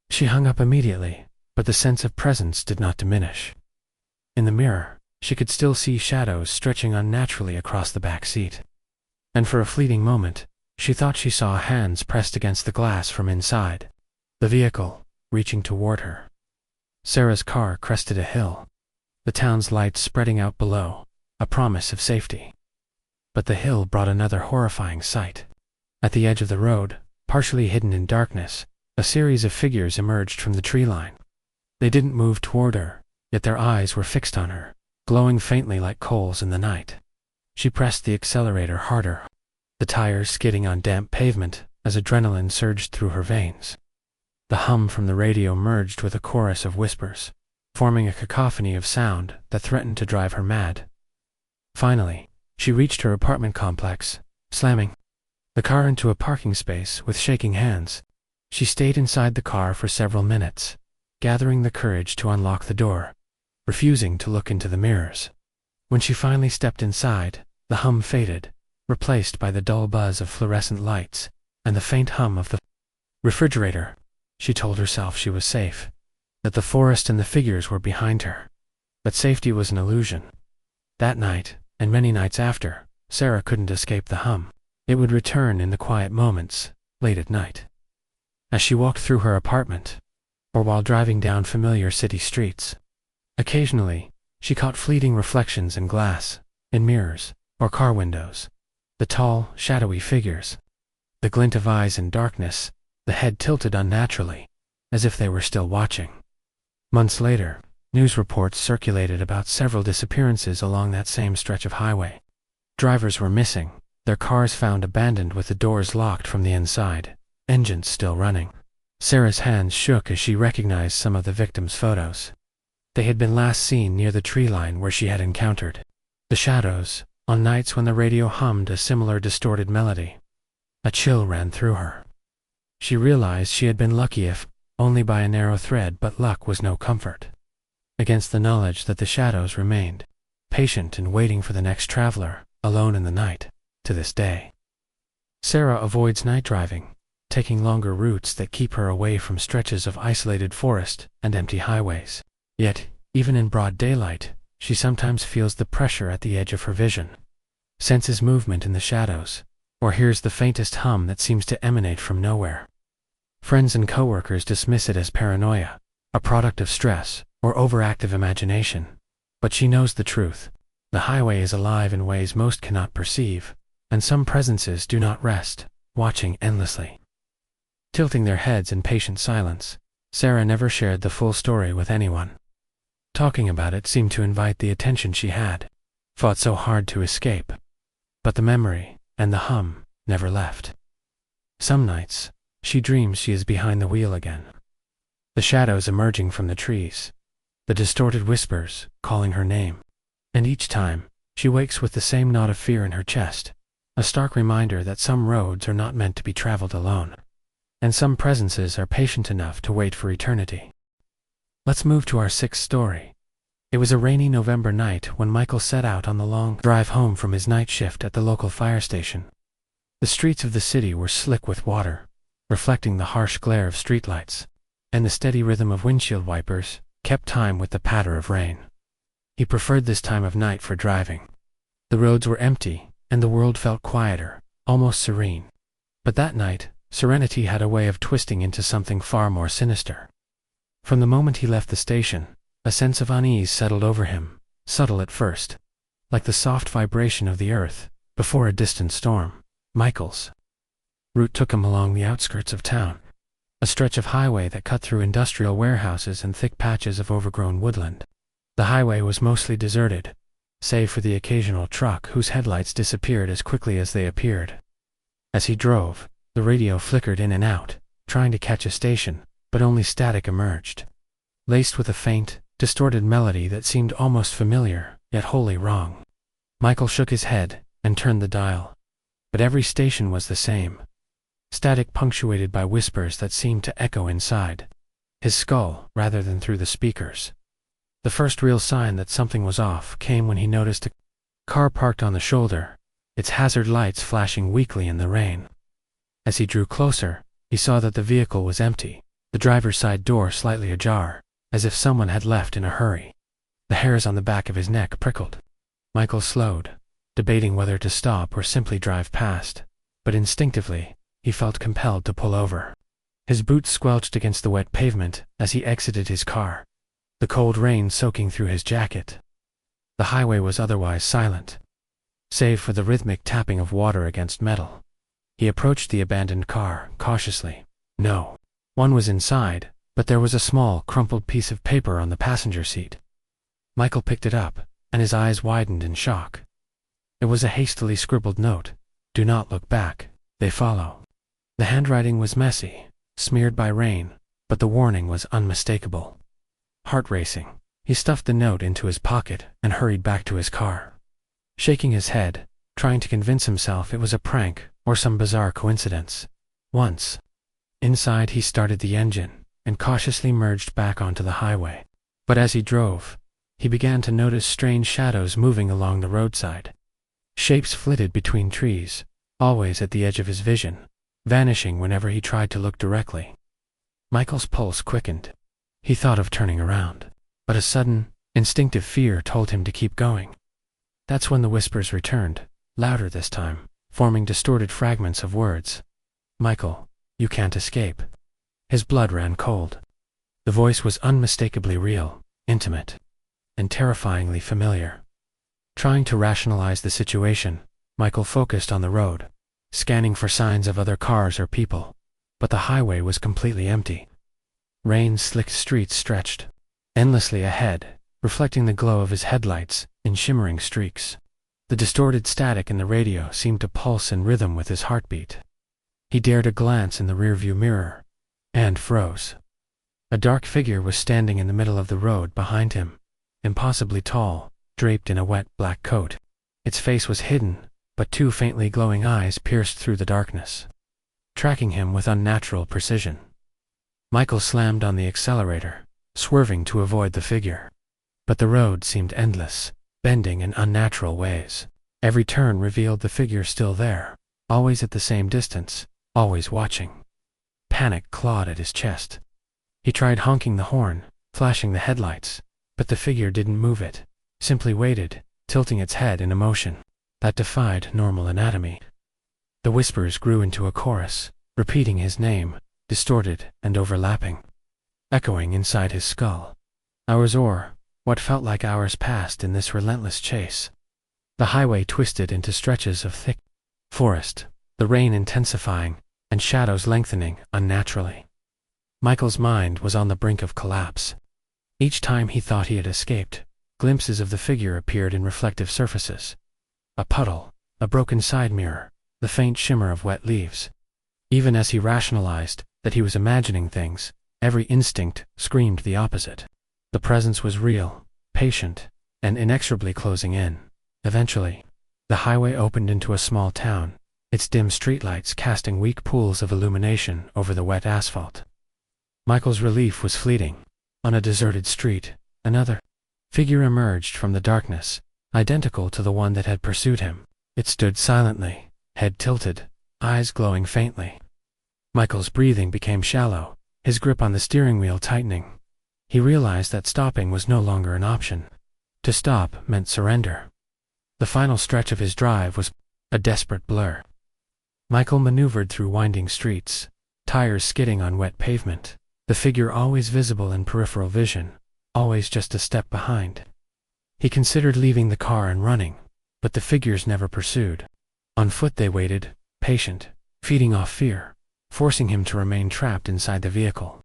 S1: She hung up immediately, but the sense of presence did not diminish. In the mirror, she could still see shadows stretching unnaturally across the back seat. And for a fleeting moment, she thought she saw hands pressed against the glass from inside, the vehicle reaching toward her. Sarah's car crested a hill, the town's lights spreading out below, a promise of safety. But the hill brought another horrifying sight. At the edge of the road, partially hidden in darkness, a series of figures emerged from the tree line. They didn't move toward her, yet their eyes were fixed on her, glowing faintly like coals in the night. She pressed the accelerator harder, the tires skidding on damp pavement as adrenaline surged through her veins. The hum from the radio merged with a chorus of whispers, forming a cacophony of sound that threatened to drive her mad. Finally, she reached her apartment complex, slamming the car into a parking space with shaking hands. She stayed inside the car for several minutes, gathering the courage to unlock the door, refusing to look into the mirrors. When she finally stepped inside, the hum faded, replaced by the dull buzz of fluorescent lights and the faint hum of the refrigerator. She told herself she was safe, that the forest and the figures were behind her. But safety was an illusion. That night, and many nights after, Sarah couldn't escape the hum. It would return in the quiet moments, late at night. As she walked through her apartment, or while driving down familiar city streets. Occasionally, she caught fleeting reflections in glass, in mirrors, or car windows. The tall, shadowy figures. The glint of eyes in darkness, the head tilted unnaturally, as if they were still watching. Months later, news reports circulated about several disappearances along that same stretch of highway. Drivers were missing, their cars found abandoned with the doors locked from the inside, engines still running. Sarah's hands shook as she recognized some of the victims' photos. They had been last seen near the tree line where she had encountered the shadows, on nights when the radio hummed a similar distorted melody. A chill ran through her. She realized she had been lucky if only by a narrow thread, but luck was no comfort against the knowledge that the shadows remained, patient and waiting for the next traveler, alone in the night, to this day. Sarah avoids night driving, taking longer routes that keep her away from stretches of isolated forest and empty highways. Yet, even in broad daylight, she sometimes feels the pressure at the edge of her vision, senses movement in the shadows, or hears the faintest hum that seems to emanate from nowhere. Friends and coworkers dismiss it as paranoia, a product of stress or overactive imagination. But she knows the truth. The highway is alive in ways most cannot perceive, and some presences do not rest, watching endlessly. Tilting their heads in patient silence, Sarah never shared the full story with anyone. Talking about it seemed to invite the attention she had fought so hard to escape. But the memory and the hum never left. Some nights, she dreams she is behind the wheel again. The shadows emerging from the trees, the distorted whispers calling her name. And each time, she wakes with the same knot of fear in her chest, a stark reminder that some roads are not meant to be traveled alone, and some presences are patient enough to wait for eternity. Let's move to our sixth story. It was a rainy November night when Michael set out on the long drive home from his night shift at the local fire station. The streets of the city were slick with water, reflecting the harsh glare of streetlights, and the steady rhythm of windshield wipers kept time with the patter of rain. He preferred this time of night for driving. The roads were empty, and the world felt quieter, almost serene. But that night, serenity had a way of twisting into something far more sinister. From the moment he left the station, a sense of unease settled over him, subtle at first, like the soft vibration of the earth before a distant storm. Michael's route took him along the outskirts of town, a stretch of highway that cut through industrial warehouses and thick patches of overgrown woodland. The highway was mostly deserted, save for the occasional truck whose headlights disappeared as quickly as they appeared. As he drove, the radio flickered in and out, trying to catch a station, but only static emerged, laced with a faint, distorted melody that seemed almost familiar, yet wholly wrong. Michael shook his head and turned the dial, but every station was the same, static punctuated by whispers that seemed to echo inside his skull rather than through the speakers. The first real sign that something was off came when he noticed a car parked on the shoulder, its hazard lights flashing weakly in the rain. As he drew closer, he saw that the vehicle was empty, the driver's side door slightly ajar, as if someone had left in a hurry. The hairs on the back of his neck prickled. Michael slowed, debating whether to stop or simply drive past, but instinctively, he felt compelled to pull over. His boots squelched against the wet pavement as he exited his car, the cold rain soaking through his jacket. The highway was otherwise silent, save for the rhythmic tapping of water against metal. He approached the abandoned car, cautiously. No one was inside, but there was a small, crumpled piece of paper on the passenger seat. Michael picked it up, and his eyes widened in shock. It was a hastily scribbled note. "Do not look back, they follow." The handwriting was messy, smeared by rain, but the warning was unmistakable. Heart racing, he stuffed the note into his pocket and hurried back to his car. Shaking his head, trying to convince himself it was a prank or some bizarre coincidence. Once inside, he started the engine and cautiously merged back onto the highway. But as he drove, he began to notice strange shadows moving along the roadside. Shapes flitted between trees, always at the edge of his vision, vanishing whenever he tried to look directly. Michael's pulse quickened. He thought of turning around, but a sudden, instinctive fear told him to keep going. That's when the whispers returned, louder this time, forming distorted fragments of words. "Michael, you can't escape." His blood ran cold. The voice was unmistakably real, intimate, and terrifyingly familiar. Trying to rationalize the situation, Michael focused on the road, scanning for signs of other cars or people, but the highway was completely empty. Rain-slicked streets stretched endlessly ahead, reflecting the glow of his headlights in shimmering streaks. The distorted static in the radio seemed to pulse in rhythm with his heartbeat. He dared a glance in the rearview mirror, and froze. A dark figure was standing in the middle of the road behind him, impossibly tall, draped in a wet black coat. Its face was hidden, but two faintly glowing eyes pierced through the darkness, tracking him with unnatural precision. Michael slammed on the accelerator, swerving to avoid the figure. But the road seemed endless, bending in unnatural ways. Every turn revealed the figure still there, always at the same distance, always watching. Panic clawed at his chest. He tried honking the horn, flashing the headlights, but the figure didn't move it, simply waited, tilting its head in a motion that defied normal anatomy. The whispers grew into a chorus, repeating his name, distorted and overlapping, echoing inside his skull. Hours or what felt like hours passed in this relentless chase. The highway twisted into stretches of thick forest, the rain intensifying and shadows lengthening unnaturally. Michael's mind was on the brink of collapse. Each time he thought he had escaped, glimpses of the figure appeared in reflective surfaces. A puddle, a broken side mirror, the faint shimmer of wet leaves. Even as he rationalized that he was imagining things, every instinct screamed the opposite. The presence was real, patient, and inexorably closing in. Eventually, the highway opened into a small town, its dim streetlights casting weak pools of illumination over the wet asphalt. Michael's relief was fleeting. On a deserted street, another figure emerged from the darkness, identical to the one that had pursued him. It stood silently, head tilted, eyes glowing faintly. Michael's breathing became shallow, his grip on the steering wheel tightening. He realized that stopping was no longer an option. To stop meant surrender. The final stretch of his drive was a desperate blur. Michael maneuvered through winding streets, tires skidding on wet pavement, the figure always visible in peripheral vision, always just a step behind. He considered leaving the car and running, but the figures never pursued. On foot they waited, patient, feeding off fear, forcing him to remain trapped inside the vehicle.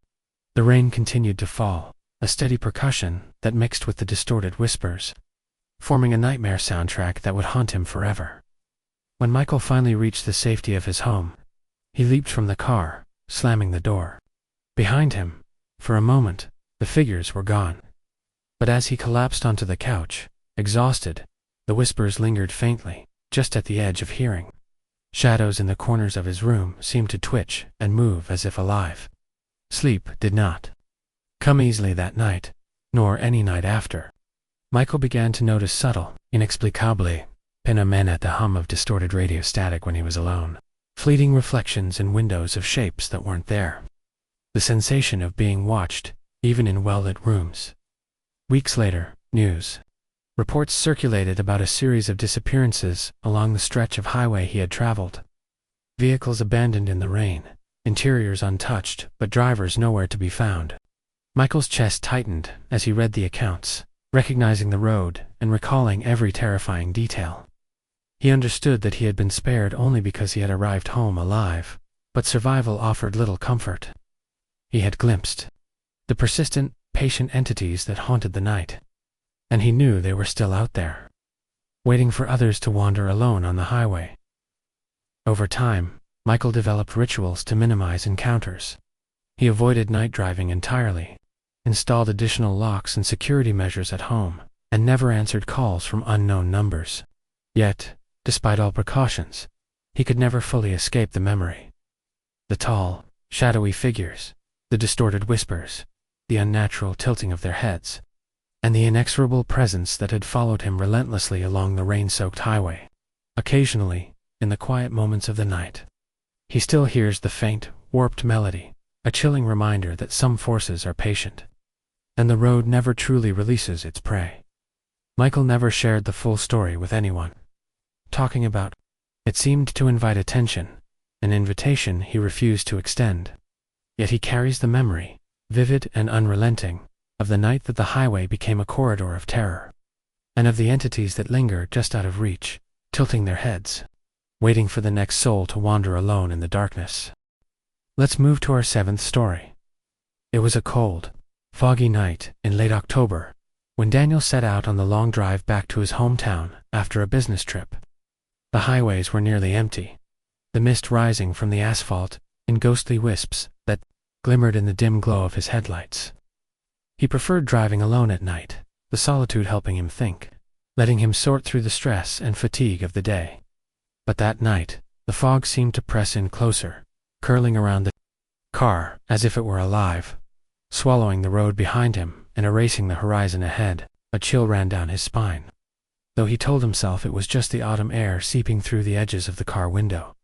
S1: The rain continued to fall, a steady percussion that mixed with the distorted whispers, forming a nightmare soundtrack that would haunt him forever. When Michael finally reached the safety of his home, he leaped from the car, slamming the door. Behind him, for a moment, the figures were gone. But as he collapsed onto the couch, exhausted, the whispers lingered faintly, just at the edge of hearing. Shadows in the corners of his room seemed to twitch and move as if alive. Sleep did not come easily that night, nor any night after. Michael began to notice subtle, inexplicably, phenomena at the hum of distorted radio static when he was alone. Fleeting reflections in windows of shapes that weren't there. The sensation of being watched, even in well-lit rooms. Weeks later, news reports circulated about a series of disappearances along the stretch of highway he had traveled. Vehicles abandoned in the rain, interiors untouched, but drivers nowhere to be found. Michael's chest tightened as he read the accounts, recognizing the road and recalling every terrifying detail. He understood that he had been spared only because he had arrived home alive, but survival offered little comfort. He had glimpsed the persistent, patient entities that haunted the night, and he knew they were still out there, waiting for others to wander alone on the highway. Over time, Michael developed rituals to minimize encounters. He avoided night driving entirely, installed additional locks and security measures at home, and never answered calls from unknown numbers. Yet, despite all precautions, he could never fully escape the memory. The tall, shadowy figures, the distorted whispers, the unnatural tilting of their heads, and the inexorable presence that had followed him relentlessly along the rain-soaked highway. Occasionally, in the quiet moments of the night, he still hears the faint, warped melody, a chilling reminder that some forces are patient, and the road never truly releases its prey. Michael never shared the full story with anyone. Talking about it seemed to invite attention, an invitation he refused to extend. Yet he carries the memory, vivid and unrelenting, of the night that the highway became a corridor of terror, and of the entities that linger just out of reach, tilting their heads, waiting for the next soul to wander alone in the darkness. Let's move to our 7th story. It was a cold, foggy night in late October when Daniel set out on the long drive back to his hometown after a business trip. The highways were nearly empty, the mist rising from the asphalt in ghostly wisps that glimmered in the dim glow of his headlights. He preferred driving alone at night, the solitude helping him think, letting him sort through the stress and fatigue of the day. But that night, the fog seemed to press in closer, curling around the car as if it were alive, swallowing the road behind him and erasing the horizon ahead. A chill ran down his spine, though he told himself it was just the autumn air seeping through the edges of the car window.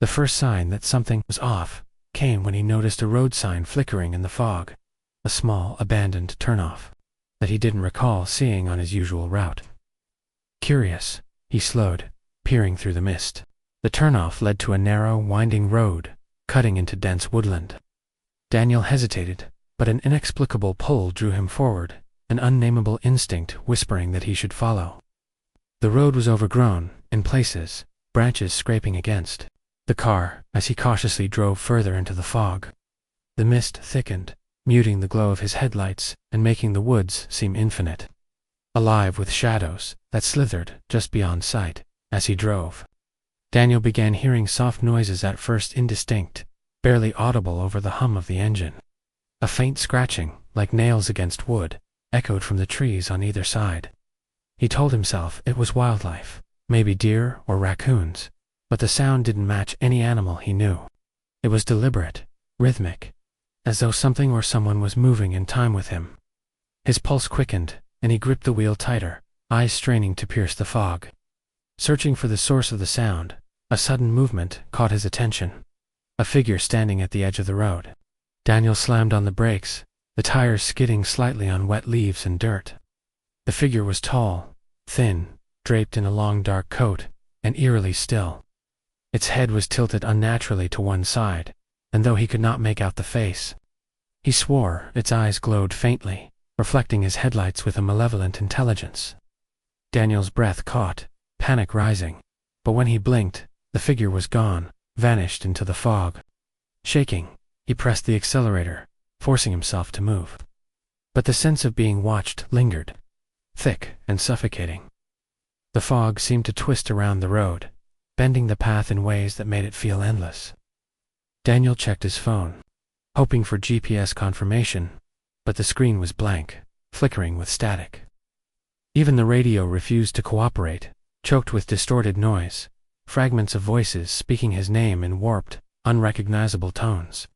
S1: The first sign that something was off came when he noticed a road sign flickering in the fog, a small, abandoned turnoff that he didn't recall seeing on his usual route. Curious, he slowed, peering through the mist. The turnoff led to a narrow, winding road, cutting into dense woodland. Daniel hesitated, but an inexplicable pull drew him forward, an unnameable instinct whispering that he should follow. The road was overgrown, in places, branches scraping against the car as he cautiously drove further into the fog. The mist thickened, muting the glow of his headlights and making the woods seem infinite, alive with shadows that slithered just beyond sight. As he drove, Daniel began hearing soft noises, at first indistinct, barely audible over the hum of the engine. A faint scratching, like nails against wood, echoed from the trees on either side. He told himself it was wildlife, maybe deer or raccoons, but the sound didn't match any animal he knew. It was deliberate, rhythmic, as though something or someone was moving in time with him. His pulse quickened, and he gripped the wheel tighter, eyes straining to pierce the fog. Searching for the source of the sound, a sudden movement caught his attention. A figure standing at the edge of the road. Daniel slammed on the brakes, the tires skidding slightly on wet leaves and dirt. The figure was tall, thin, draped in a long dark coat, and eerily still. Its head was tilted unnaturally to one side, and though he could not make out the face, he swore its eyes glowed faintly, reflecting his headlights with a malevolent intelligence. Daniel's breath caught, panic rising, but when he blinked, the figure was gone, vanished into the fog. Shaking, he pressed the accelerator, forcing himself to move. But the sense of being watched lingered, thick and suffocating. The fog seemed to twist around the road, bending the path in ways that made it feel endless. Daniel checked his phone, hoping for GPS confirmation, but the screen was blank, flickering with static. Even the radio refused to cooperate, choked with distorted noise, fragments of voices speaking his name in warped, unrecognizable tones.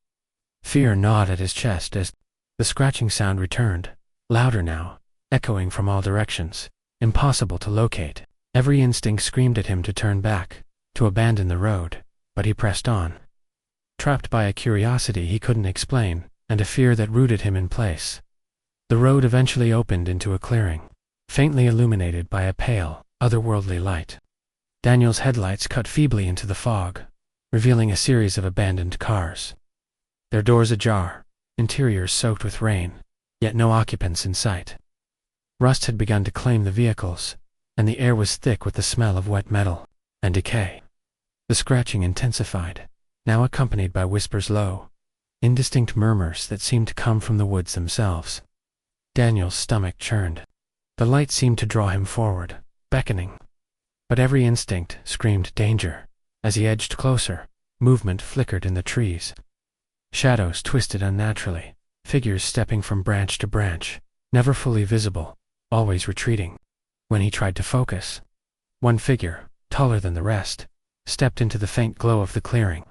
S1: Fear gnawed at his chest as the scratching sound returned, louder now, echoing from all directions, impossible to locate. Every instinct screamed at him to turn back, to abandon the road, but he pressed on. Trapped by a curiosity he couldn't explain, and a fear that rooted him in place. The road eventually opened into a clearing, faintly illuminated by a pale, otherworldly light. Daniel's headlights cut feebly into the fog, revealing a series of abandoned cars. Their doors ajar, interiors soaked with rain, yet no occupants in sight. Rust had begun to claim the vehicles, and the air was thick with the smell of wet metal. and decay. The scratching intensified, now accompanied by whispers, low, indistinct murmurs that seemed to come from the woods themselves. Daniel's stomach churned. The light seemed to draw him forward, beckoning. But every instinct screamed danger. As he edged closer, movement flickered in the trees. Shadows twisted unnaturally, figures stepping from branch to branch, never fully visible, always retreating. When he tried to focus, one figure, taller than the rest, stepped into the faint glow of the clearing.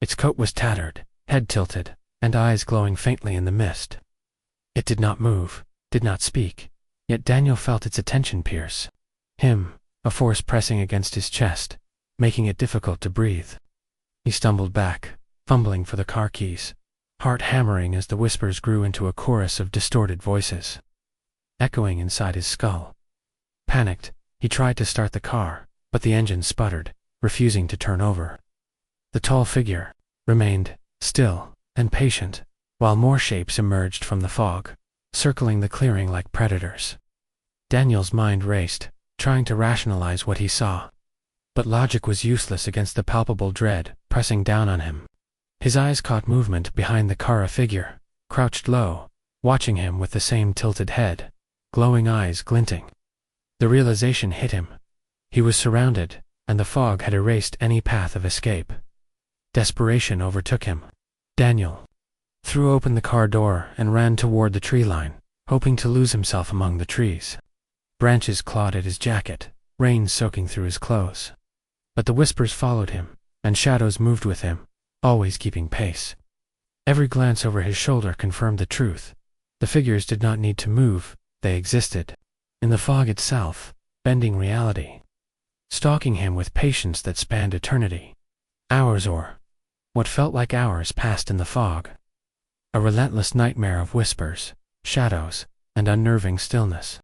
S1: Its coat was tattered, head tilted, and eyes glowing faintly in the mist. It did not move, did not speak, yet Daniel felt its attention pierce him, a force pressing against his chest, making it difficult to breathe. He stumbled back, fumbling for the car keys, heart hammering as the whispers grew into a chorus of distorted voices, echoing inside his skull. Panicked, he tried to start the car, but the engine sputtered, refusing to turn over. The tall figure remained still and patient, while more shapes emerged from the fog, circling the clearing like predators. Daniel's mind raced, trying to rationalize what he saw. But logic was useless against the palpable dread pressing down on him. His eyes caught movement behind the car, a figure, crouched low, watching him with the same tilted head, glowing eyes glinting. The realization hit him. He was surrounded, and the fog had erased any path of escape. Desperation overtook him. Daniel threw open the car door and ran toward the tree line, hoping to lose himself among the trees. Branches clawed at his jacket, rain soaking through his clothes. But the whispers followed him, and shadows moved with him, always keeping pace. Every glance over his shoulder confirmed the truth. The figures did not need to move, they existed. In the fog itself, bending reality, stalking him with patience that spanned eternity. Hours, or what felt like hours, passed in the fog. A relentless nightmare of whispers, shadows, and unnerving stillness.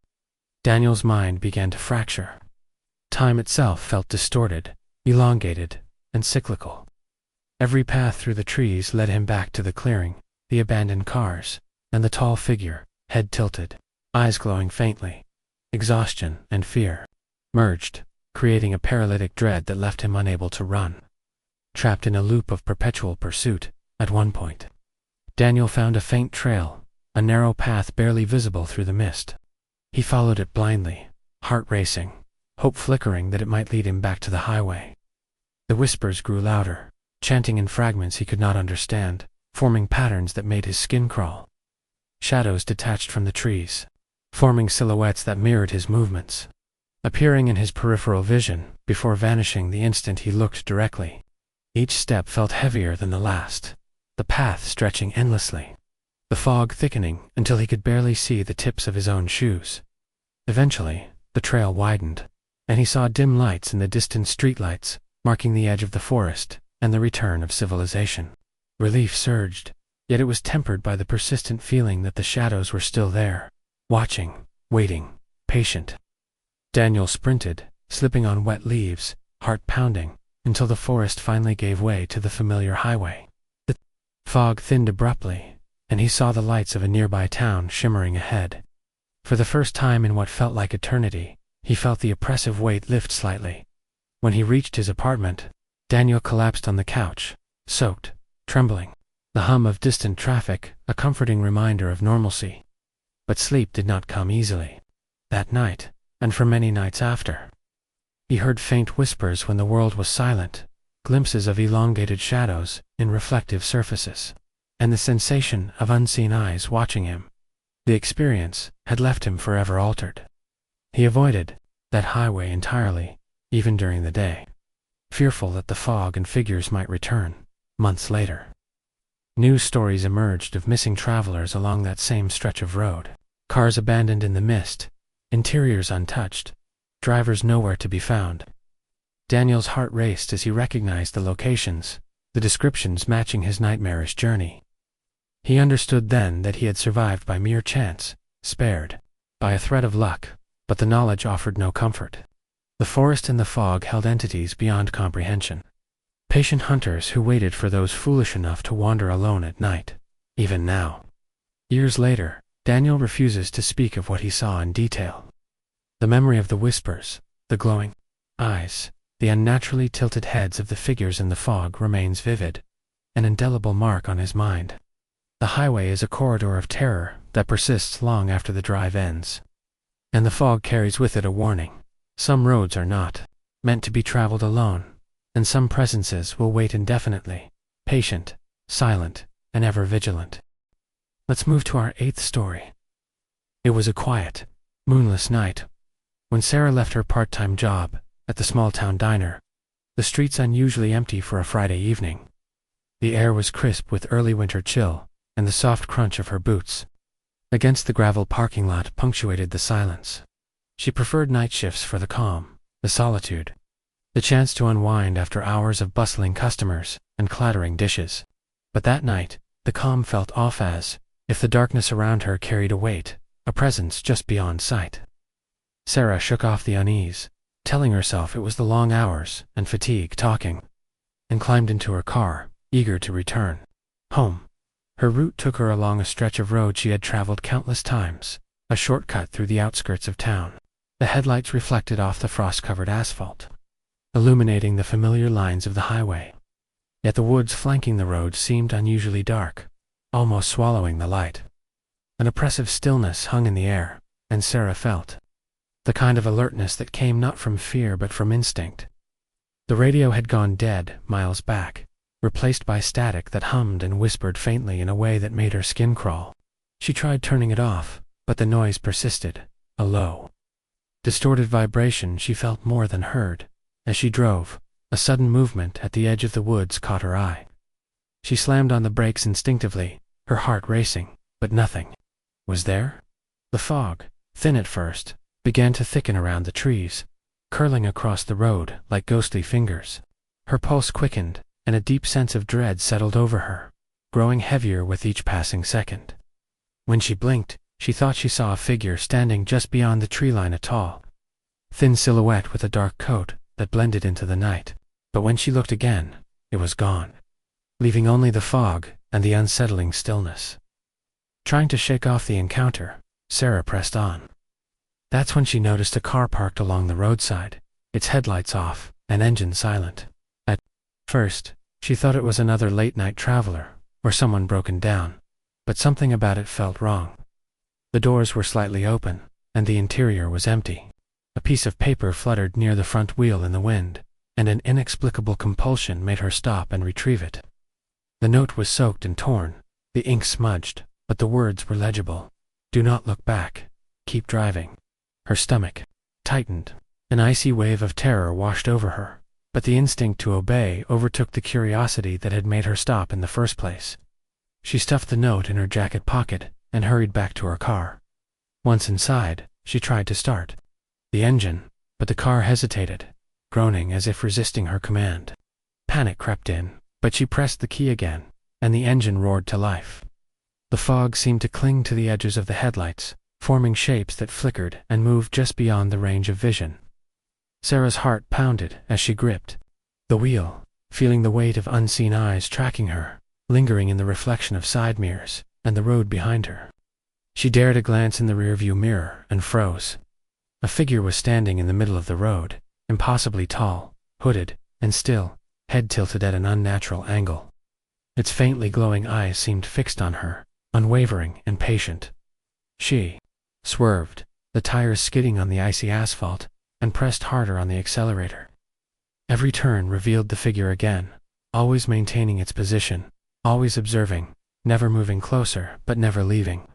S1: Daniel's mind began to fracture. Time itself felt distorted, elongated, and cyclical. Every path through the trees led him back to the clearing, the abandoned cars, and the tall figure, head tilted, eyes glowing faintly. Exhaustion and fear merged, creating a paralytic dread that left him unable to run. Trapped in a loop of perpetual pursuit, at one point, Daniel found a faint trail, a narrow path barely visible through the mist. He followed it blindly, heart racing, hope flickering that it might lead him back to the highway. The whispers grew louder, chanting in fragments he could not understand, forming patterns that made his skin crawl. Shadows detached from the trees, forming silhouettes that mirrored his movements, appearing in his peripheral vision before vanishing the instant he looked directly. Each step felt heavier than the last, the path stretching endlessly, the fog thickening until he could barely see the tips of his own shoes. Eventually, the trail widened, and he saw dim lights in the distant streetlights, marking the edge of the forest and the return of civilization. Relief surged, yet it was tempered by the persistent feeling that the shadows were still there, watching, waiting, patient. Daniel sprinted, slipping on wet leaves, heart pounding, until the forest finally gave way to the familiar highway. The fog thinned abruptly, and he saw the lights of a nearby town shimmering ahead. For the first time in what felt like eternity, he felt the oppressive weight lift slightly. When he reached his apartment, Daniel collapsed on the couch, soaked, trembling. The hum of distant traffic, a comforting reminder of normalcy. But sleep did not come easily. That night, and for many nights after, he heard faint whispers when the world was silent, glimpses of elongated shadows in reflective surfaces, and the sensation of unseen eyes watching him. The experience had left him forever altered. He avoided that highway entirely, even during the day, fearful that the fog and figures might return, months later. News stories emerged of missing travelers along that same stretch of road, cars abandoned in the mist, interiors untouched, drivers nowhere to be found. Daniel's heart raced as he recognized the locations, the descriptions matching his nightmarish journey. He understood then that he had survived by mere chance, spared by a thread of luck, but the knowledge offered no comfort. The forest and the fog held entities beyond comprehension. Patient hunters who waited for those foolish enough to wander alone at night. Even now, years later, Daniel refuses to speak of what he saw in detail. The memory of the whispers, the glowing eyes, The unnaturally tilted heads of the figures in the fog remains vivid, an indelible mark on his mind. The highway is a corridor of terror that persists long after the drive ends. And the fog carries with it a warning. Some roads are not meant to be traveled alone, and some presences will wait indefinitely, patient, silent, and ever vigilant. Let's move to our 8th story. It was a quiet, moonless night when Sarah left her part-time job at the small-town diner, the streets unusually empty for a Friday evening. The air was crisp with early winter chill, and the soft crunch of her boots against the gravel parking lot punctuated the silence. She preferred night shifts for the calm, the solitude, the chance to unwind after hours of bustling customers and clattering dishes. But that night, the calm felt off, as if the darkness around her carried a weight, a presence just beyond sight. Sarah shook off the unease, telling herself it was the long hours and fatigue talking, and climbed into her car, eager to return home. Her route took her along a stretch of road she had traveled countless times, a shortcut through the outskirts of town. The headlights reflected off the frost-covered asphalt, illuminating the familiar lines of the highway. Yet the woods flanking the road seemed unusually dark, almost swallowing the light. An oppressive stillness hung in the air, and Sarah felt the kind of alertness that came not from fear but from instinct. The radio had gone dead miles back, replaced by static that hummed and whispered faintly in a way that made her skin crawl. She tried turning it off, but the noise persisted, a low, distorted vibration she felt more than heard. As she drove, a sudden movement at the edge of the woods caught her eye. She slammed on the brakes instinctively, her heart racing, but nothing was there. The fog, thin at first, began to thicken around the trees, curling across the road like ghostly fingers. Her pulse quickened, and a deep sense of dread settled over her, growing heavier with each passing second. When she blinked, she thought she saw a figure standing just beyond the tree line, a tall, thin silhouette with a dark coat that blended into the night. But when she looked again, it was gone, leaving only the fog and the unsettling stillness. Trying to shake off the encounter, Sarah pressed on. That's when she noticed a car parked along the roadside, its headlights off and engine silent. At first, she thought it was another late-night traveler or someone broken down, but something about it felt wrong. The doors were slightly open, and the interior was empty. A piece of paper fluttered near the front wheel in the wind, and an inexplicable compulsion made her stop and retrieve it. The note was soaked and torn, the ink smudged, but the words were legible. "Do not look back. Keep driving." Her stomach tightened. An icy wave of terror washed over her, but the instinct to obey overtook the curiosity that had made her stop in the first place. She stuffed the note in her jacket pocket and hurried back to her car. Once inside, she tried to start the engine, but the car hesitated, groaning as if resisting her command. Panic crept in, but she pressed the key again, and the engine roared to life. The fog seemed to cling to the edges of the headlights, forming shapes that flickered and moved just beyond the range of vision. Sarah's heart pounded as she gripped the wheel, feeling the weight of unseen eyes tracking her, lingering in the reflection of side mirrors and the road behind her. She dared a glance in the rearview mirror and froze. A figure was standing in the middle of the road, impossibly tall, hooded, and still, head tilted at an unnatural angle. Its faintly glowing eyes seemed fixed on her, unwavering and patient. She swerved, the tires skidding on the icy asphalt, and pressed harder on the accelerator. Every turn revealed the figure again, always maintaining its position, always observing, never moving closer but never leaving.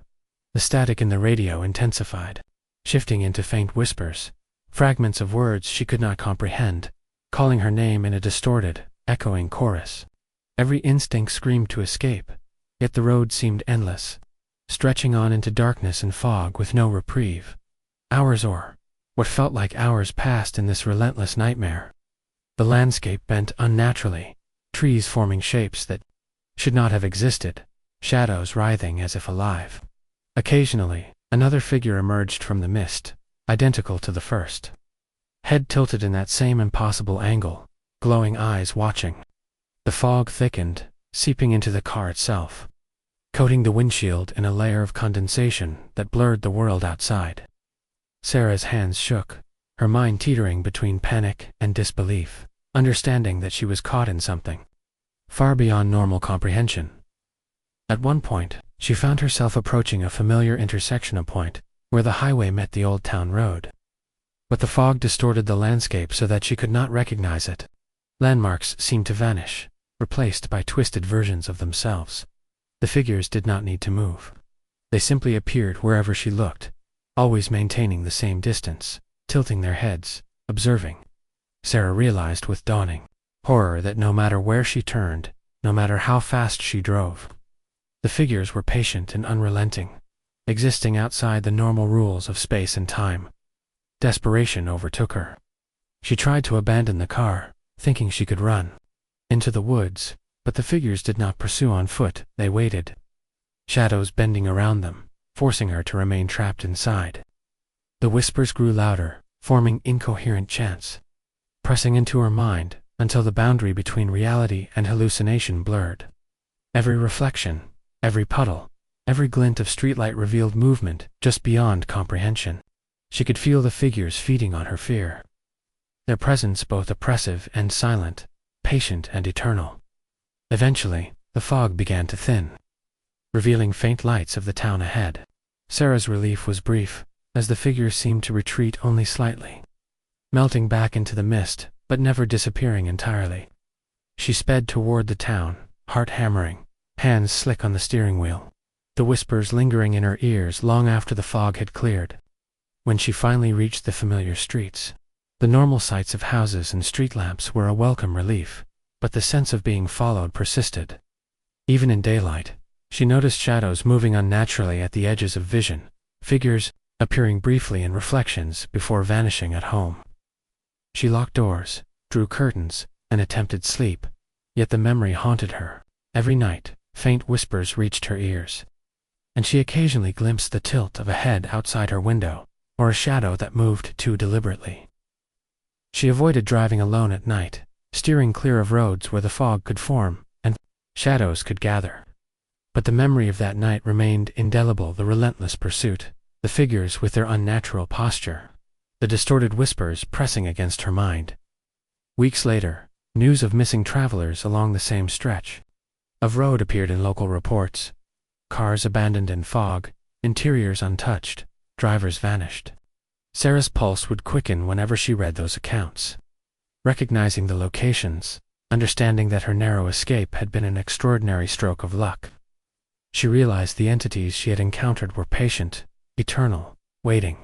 S1: The static in the radio intensified, shifting into faint whispers, fragments of words she could not comprehend, calling her name in a distorted, echoing chorus. Every instinct screamed to escape, yet the road seemed endless, stretching on into darkness and fog with no reprieve. Hours or what felt like hours passed in this relentless nightmare. The landscape bent unnaturally, trees forming shapes that should not have existed, shadows writhing as if alive. Occasionally, another figure emerged from the mist, identical to the first. Head tilted in that same impossible angle, glowing eyes watching. The fog thickened, seeping into the car itself, coating the windshield in a layer of condensation that blurred the world outside. Sarah's hands shook, her mind teetering between panic and disbelief, understanding that she was caught in something far beyond normal comprehension. At one point, she found herself approaching a familiar intersection point where the highway met the old town road. But the fog distorted the landscape so that she could not recognize it. Landmarks seemed to vanish, replaced by twisted versions of themselves. The figures did not need to move. They simply appeared wherever she looked, always maintaining the same distance, tilting their heads, observing. Sarah realized with dawning horror that no matter where she turned, no matter how fast she drove, the figures were patient and unrelenting, existing outside the normal rules of space and time. Desperation overtook her. She tried to abandon the car, thinking she could run into the woods, but the figures did not pursue on foot, they waited, shadows bending around them, forcing her to remain trapped inside. The whispers grew louder, forming incoherent chants, pressing into her mind until the boundary between reality and hallucination blurred. Every reflection, every puddle, every glint of streetlight revealed movement just beyond comprehension. She could feel the figures feeding on her fear, their presence both oppressive and silent, patient and eternal. Eventually, the fog began to thin, revealing faint lights of the town ahead. Sarah's relief was brief, as the figures seemed to retreat only slightly, melting back into the mist, but never disappearing entirely. She sped toward the town, heart hammering, hands slick on the steering wheel, the whispers lingering in her ears long after the fog had cleared. When she finally reached the familiar streets, the normal sights of houses and street lamps were a welcome relief, but the sense of being followed persisted. Even in daylight, she noticed shadows moving unnaturally at the edges of vision, figures appearing briefly in reflections before vanishing at home. She locked doors, drew curtains, and attempted sleep, yet the memory haunted her. Every night, faint whispers reached her ears, and she occasionally glimpsed the tilt of a head outside her window, or a shadow that moved too deliberately. She avoided driving alone at night, steering clear of roads where the fog could form and shadows could gather. But the memory of that night remained indelible, the relentless pursuit, the figures with their unnatural posture, the distorted whispers pressing against her mind. Weeks later, news of missing travelers along the same stretch of road appeared in local reports. Cars abandoned in fog, interiors untouched, drivers vanished. Sarah's pulse would quicken whenever she read those accounts. Recognizing the locations, understanding that her narrow escape had been an extraordinary stroke of luck, she realized the entities she had encountered were patient, eternal, waiting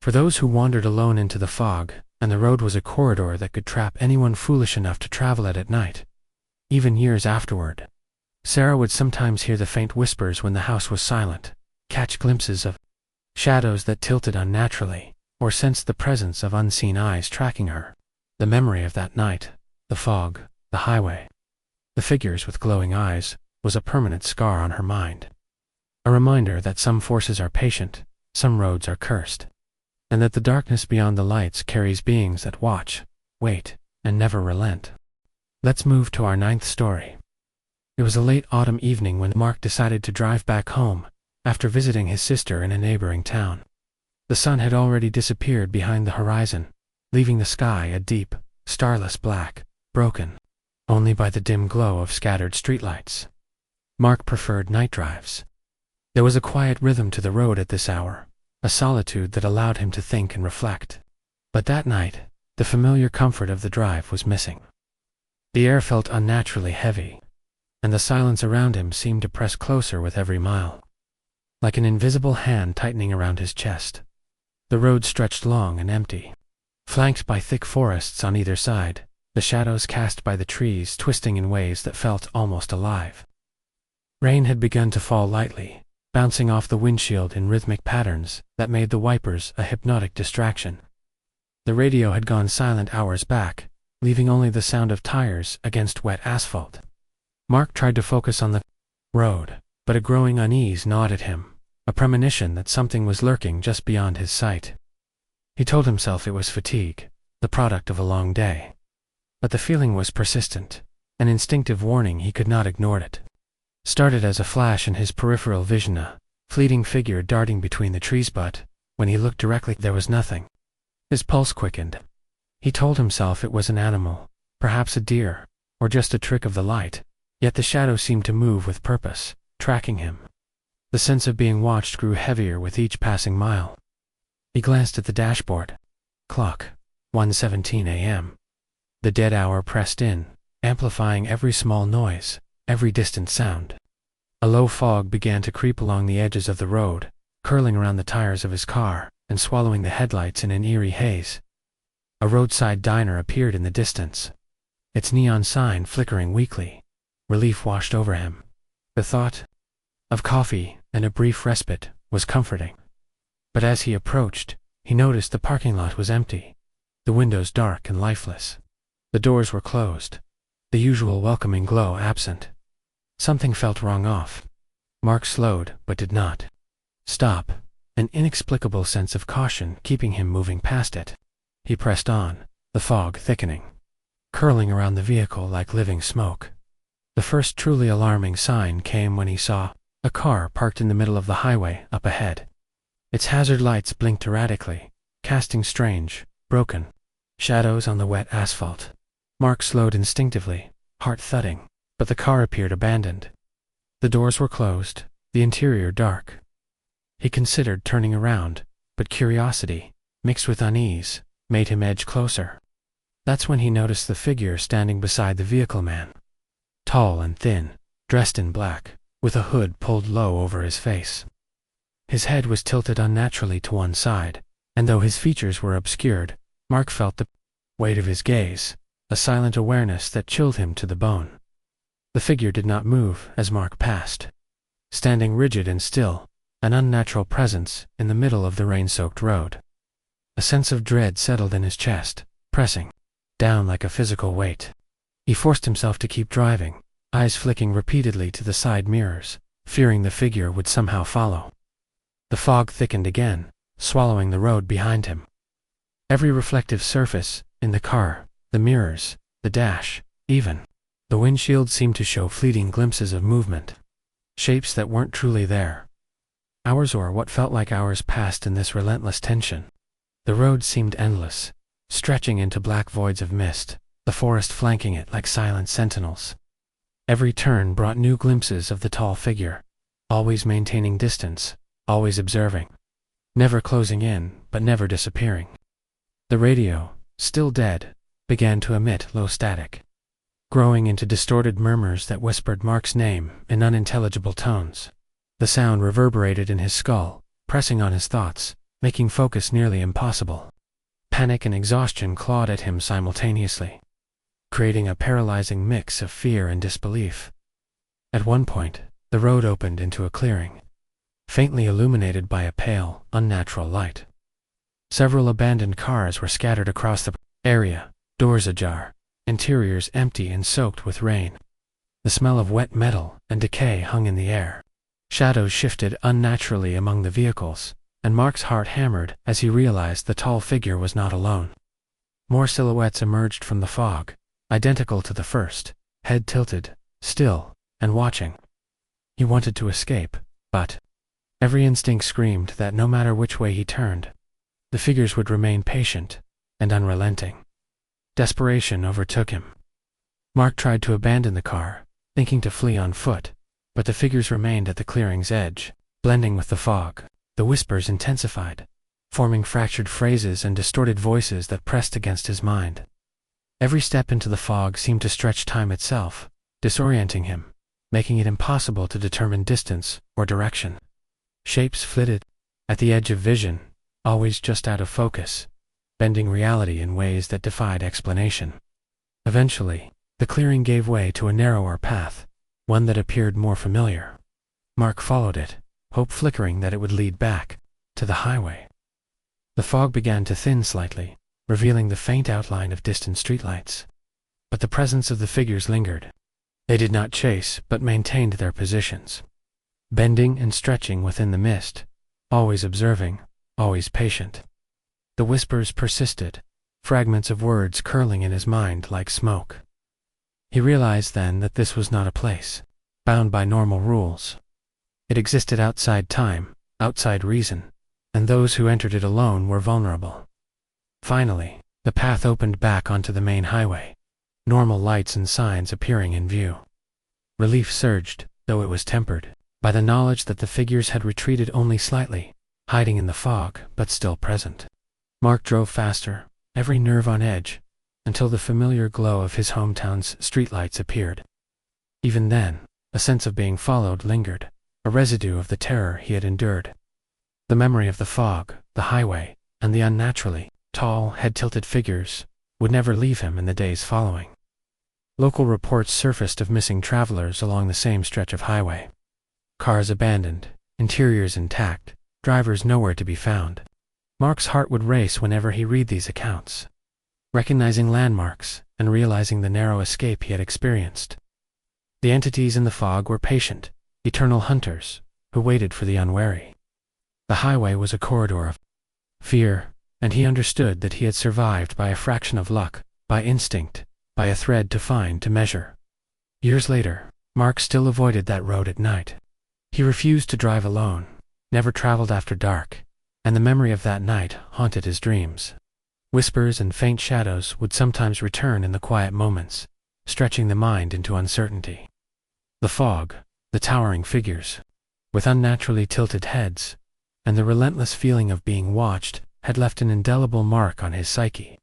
S1: for those who wandered alone into the fog, and the road was a corridor that could trap anyone foolish enough to travel it at night. Even years afterward, Sarah would sometimes hear the faint whispers when the house was silent, catch glimpses of shadows that tilted unnaturally, or sense the presence of unseen eyes tracking her. The memory of that night, the fog, the highway, the figures with glowing eyes, was a permanent scar on her mind. A reminder that some forces are patient, some roads are cursed, and that the darkness beyond the lights carries beings that watch, wait, and never relent. Let's move to our 9th story. It was a late autumn evening when Mark decided to drive back home, after visiting his sister in a neighboring town. The sun had already disappeared behind the horizon, leaving the sky a deep, starless black, broken only by the dim glow of scattered streetlights. Mark preferred night drives. There was a quiet rhythm to the road at this hour, a solitude that allowed him to think and reflect. But that night, the familiar comfort of the drive was missing. The air felt unnaturally heavy, and the silence around him seemed to press closer with every mile, like an invisible hand tightening around his chest. The road stretched long and empty, flanked by thick forests on either side, the shadows cast by the trees twisting in ways that felt almost alive. Rain had begun to fall lightly, bouncing off the windshield in rhythmic patterns that made the wipers a hypnotic distraction. The radio had gone silent hours back, leaving only the sound of tires against wet asphalt. Mark tried to focus on the road, but a growing unease gnawed at him, a premonition that something was lurking just beyond his sight. He told himself it was fatigue, the product of a long day. But the feeling was persistent, an instinctive warning he could not ignore it. Started as a flash in his peripheral vision, a fleeting figure darting between the trees, but when he looked directly there was nothing. His pulse quickened. He told himself it was an animal, perhaps a deer, or just a trick of the light, yet the shadow seemed to move with purpose, tracking him. The sense of being watched grew heavier with each passing mile. He glanced at the dashboard. Clock, 1:17 a.m. The dead hour pressed in, amplifying every small noise, every distant sound. A low fog began to creep along the edges of the road, curling around the tires of his car and swallowing the headlights in an eerie haze. A roadside diner appeared in the distance, its neon sign flickering weakly. Relief washed over him. The thought of coffee and a brief respite was comforting. But as he approached, he noticed the parking lot was empty, the windows dark and lifeless. The doors were closed, the usual welcoming glow absent. Something felt wrong off. Mark slowed, but did not stop, an inexplicable sense of caution keeping him moving past it. He pressed on, the fog thickening, curling around the vehicle like living smoke. The first truly alarming sign came when he saw a car parked in the middle of the highway up ahead. Its hazard lights blinked erratically, casting strange, broken shadows on the wet asphalt. Mark slowed instinctively, heart thudding, but the car appeared abandoned. The doors were closed, the interior dark. He considered turning around, but curiosity, mixed with unease, made him edge closer. That's when he noticed the figure standing beside the vehicle man. Tall and thin, dressed in black, with a hood pulled low over his face. His head was tilted unnaturally to one side, and though his features were obscured, Mark felt the weight of his gaze, a silent awareness that chilled him to the bone. The figure did not move as Mark passed, standing rigid and still, an unnatural presence in the middle of the rain-soaked road. A sense of dread settled in his chest, pressing down like a physical weight. He forced himself to keep driving, eyes flicking repeatedly to the side mirrors, fearing the figure would somehow follow. The fog thickened again, swallowing the road behind him. Every reflective surface, in the car, the mirrors, the dash, even the windshield seemed to show fleeting glimpses of movement. Shapes that weren't truly there. Hours or what felt like hours passed in this relentless tension. The road seemed endless, stretching into black voids of mist, the forest flanking it like silent sentinels. Every turn brought new glimpses of the tall figure, always maintaining distance, always observing, never closing in, but never disappearing. The radio, still dead, began to emit low static, growing into distorted murmurs that whispered Mark's name in unintelligible tones. The sound reverberated in his skull, pressing on his thoughts, making focus nearly impossible. Panic and exhaustion clawed at him simultaneously, creating a paralyzing mix of fear and disbelief. At one point, the road opened into a clearing, faintly illuminated by a pale, unnatural light. Several abandoned cars were scattered across the area, doors ajar, interiors empty and soaked with rain. The smell of wet metal and decay hung in the air. Shadows shifted unnaturally among the vehicles, and Mark's heart hammered as he realized the tall figure was not alone. More silhouettes emerged from the fog, identical to the first, head tilted, still, and watching. He wanted to escape, but every instinct screamed that no matter which way he turned, the figures would remain patient and unrelenting. Desperation overtook him. Mark tried to abandon the car, thinking to flee on foot, but the figures remained at the clearing's edge, blending with the fog. The whispers intensified, forming fractured phrases and distorted voices that pressed against his mind. Every step into the fog seemed to stretch time itself, disorienting him, making it impossible to determine distance or direction. Shapes flitted at the edge of vision, always just out of focus, bending reality in ways that defied explanation. Eventually, the clearing gave way to a narrower path, one that appeared more familiar. Mark followed it, hope flickering that it would lead back to the highway. The fog began to thin slightly, revealing the faint outline of distant streetlights. But the presence of the figures lingered. They did not chase, but maintained their positions, bending and stretching within the mist, always observing, always patient. The whispers persisted, fragments of words curling in his mind like smoke. He realized then that this was not a place bound by normal rules. It existed outside time, outside reason, and those who entered it alone were vulnerable. Finally, the path opened back onto the main highway, normal lights and signs appearing in view. Relief surged, though it was tempered by the knowledge that the figures had retreated only slightly, hiding in the fog, but still present. Mark drove faster, every nerve on edge, until the familiar glow of his hometown's streetlights appeared. Even then, a sense of being followed lingered, a residue of the terror he had endured. The memory of the fog, the highway, and the unnaturally tall, head-tilted figures would never leave him in the days following. Local reports surfaced of missing travelers along the same stretch of highway. Cars abandoned, interiors intact, drivers nowhere to be found. Mark's heart would race whenever he read these accounts, recognizing landmarks and realizing the narrow escape he had experienced. The entities in the fog were patient, eternal hunters who waited for the unwary. The highway was a corridor of fear, and he understood that he had survived by a fraction of luck, by instinct, by a thread to find, to measure. Years later, Mark still avoided that road at night. He refused to drive alone, never traveled after dark, and the memory of that night haunted his dreams. Whispers and faint shadows would sometimes return in the quiet moments, stretching the mind into uncertainty. The fog, the towering figures, with unnaturally tilted heads, and the relentless feeling of being watched had left an indelible mark on his psyche.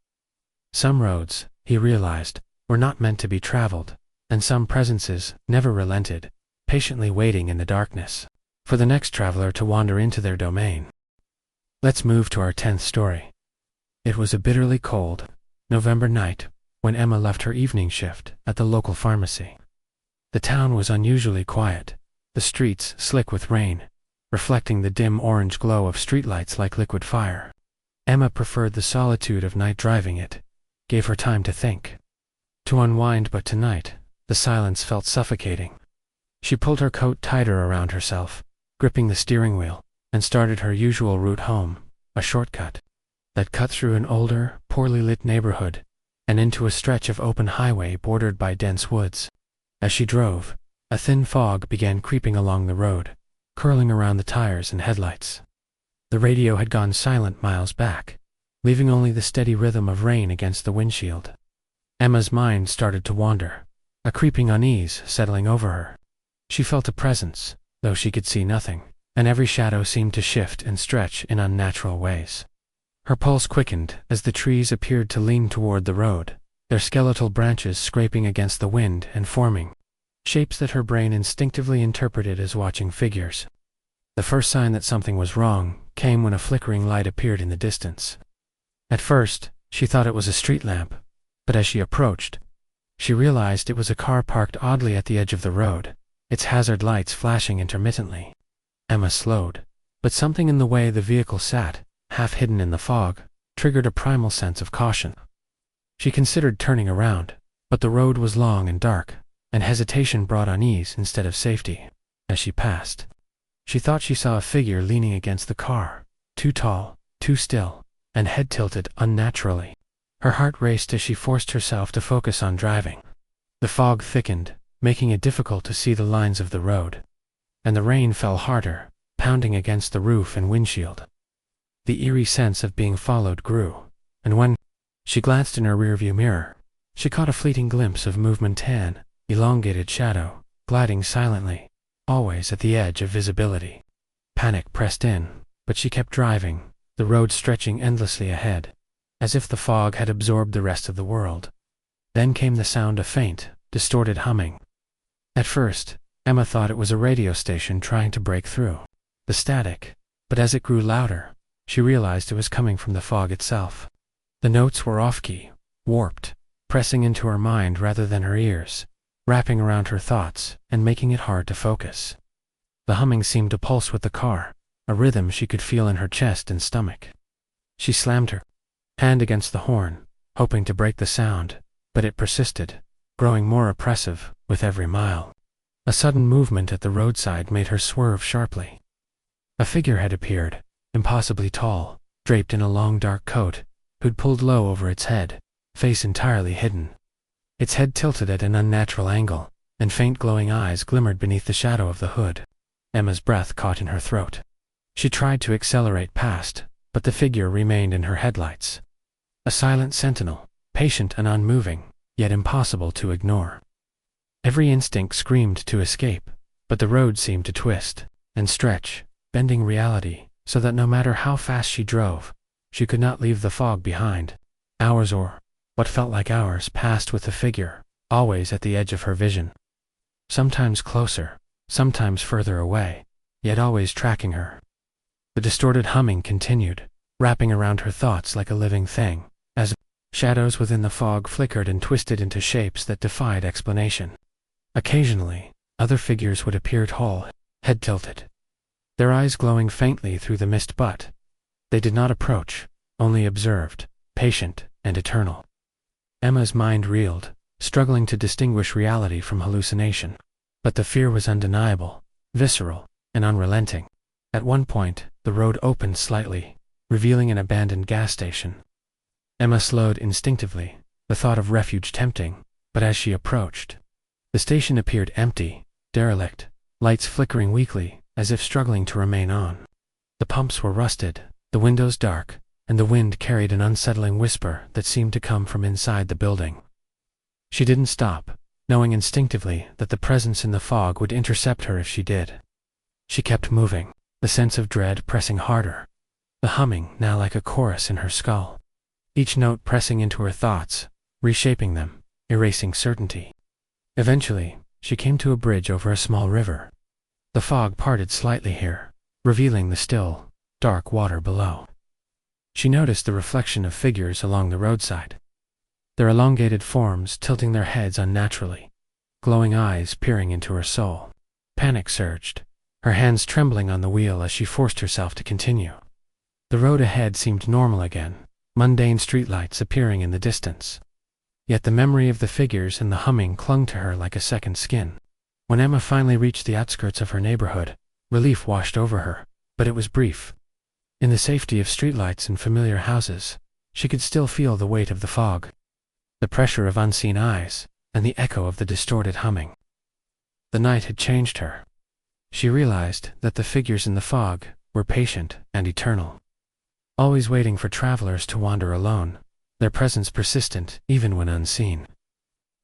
S1: Some roads, he realized, were not meant to be traveled, and some presences never relented, patiently waiting in the darkness for the next traveler to wander into their domain. Let's move to our 10th story. It was a bitterly cold November night when Emma left her evening shift at the local pharmacy. The town was unusually quiet, the streets slick with rain, reflecting the dim orange glow of streetlights like liquid fire. Emma preferred the solitude of night driving. It gave her time to think, to unwind, but tonight, the silence felt suffocating. She pulled her coat tighter around herself, gripping the steering wheel, and started her usual route home, a shortcut that cut through an older, poorly lit neighborhood and into a stretch of open highway bordered by dense woods. As she drove, a thin fog began creeping along the road, curling around the tires and headlights. The radio had gone silent miles back, leaving only the steady rhythm of rain against the windshield. Emma's mind started to wander, a creeping unease settling over her. She felt a presence, though she could see nothing, and every shadow seemed to shift and stretch in unnatural ways. Her pulse quickened as the trees appeared to lean toward the road, their skeletal branches scraping against the wind and forming shapes that her brain instinctively interpreted as watching figures. The first sign that something was wrong came when a flickering light appeared in the distance. At first, she thought it was a street lamp, but as she approached, she realized it was a car parked oddly at the edge of the road, its hazard lights flashing intermittently. Emma slowed, but something in the way the vehicle sat, half hidden in the fog, triggered a primal sense of caution. She considered turning around, but the road was long and dark, and hesitation brought unease instead of safety. As she passed, she thought she saw a figure leaning against the car, too tall, too still, and head tilted unnaturally. Her heart raced as she forced herself to focus on driving. The fog thickened, making it difficult to see the lines of the road, and the rain fell harder, pounding against the roof and windshield. The eerie sense of being followed grew, and when she glanced in her rearview mirror, she caught a fleeting glimpse of movement, tan, elongated shadow, gliding silently, always at the edge of visibility. Panic pressed in, but she kept driving, the road stretching endlessly ahead, as if the fog had absorbed the rest of the world. Then came the sound of faint, distorted humming. At first, Emma thought it was a radio station trying to break through the static, but as it grew louder, she realized it was coming from the fog itself. The notes were off-key, warped, pressing into her mind rather than her ears, wrapping around her thoughts and making it hard to focus. The humming seemed to pulse with the car, a rhythm she could feel in her chest and stomach. She slammed her hand against the horn, hoping to break the sound, but it persisted, growing more oppressive with every mile. A sudden movement at the roadside made her swerve sharply. A figure had appeared, impossibly tall, draped in a long dark coat, who'd pulled low over its head, face entirely hidden. Its head tilted at an unnatural angle, and faint glowing eyes glimmered beneath the shadow of the hood. Emma's breath caught in her throat. She tried to accelerate past, but the figure remained in her headlights. A silent sentinel, patient and unmoving, yet impossible to ignore. Every instinct screamed to escape, but the road seemed to twist and stretch, bending reality so that no matter how fast she drove, she could not leave the fog behind. Hours, or what felt like hours, passed with the figure, always at the edge of her vision. Sometimes closer, sometimes further away, yet always tracking her. The distorted humming continued, wrapping around her thoughts like a living thing, as shadows within the fog flickered and twisted into shapes that defied explanation. Occasionally, other figures would appear tall, head tilted, their eyes glowing faintly through the mist, but they did not approach, only observed, patient and eternal. Emma's mind reeled, struggling to distinguish reality from hallucination. But the fear was undeniable, visceral, and unrelenting. At one point, the road opened slightly, revealing an abandoned gas station. Emma slowed instinctively, the thought of refuge tempting, but as she approached, the station appeared empty, derelict, lights flickering weakly, as if struggling to remain on. The pumps were rusted, the windows dark, and the wind carried an unsettling whisper that seemed to come from inside the building. She didn't stop, knowing instinctively that the presence in the fog would intercept her if she did. She kept moving, the sense of dread pressing harder, the humming now like a chorus in her skull, each note pressing into her thoughts, reshaping them, erasing certainty. Eventually, she came to a bridge over a small river. The fog parted slightly here, revealing the still, dark water below. She noticed the reflection of figures along the roadside, their elongated forms tilting their heads unnaturally, glowing eyes peering into her soul. Panic surged, her hands trembling on the wheel as she forced herself to continue. The road ahead seemed normal again, mundane streetlights appearing in the distance. Yet the memory of the figures and the humming clung to her like a second skin. When Emma finally reached the outskirts of her neighborhood, relief washed over her, but it was brief. In the safety of streetlights and familiar houses, she could still feel the weight of the fog, the pressure of unseen eyes, and the echo of the distorted humming. The night had changed her. She realized that the figures in the fog were patient and eternal, always waiting for travelers to wander alone, their presence persistent even when unseen.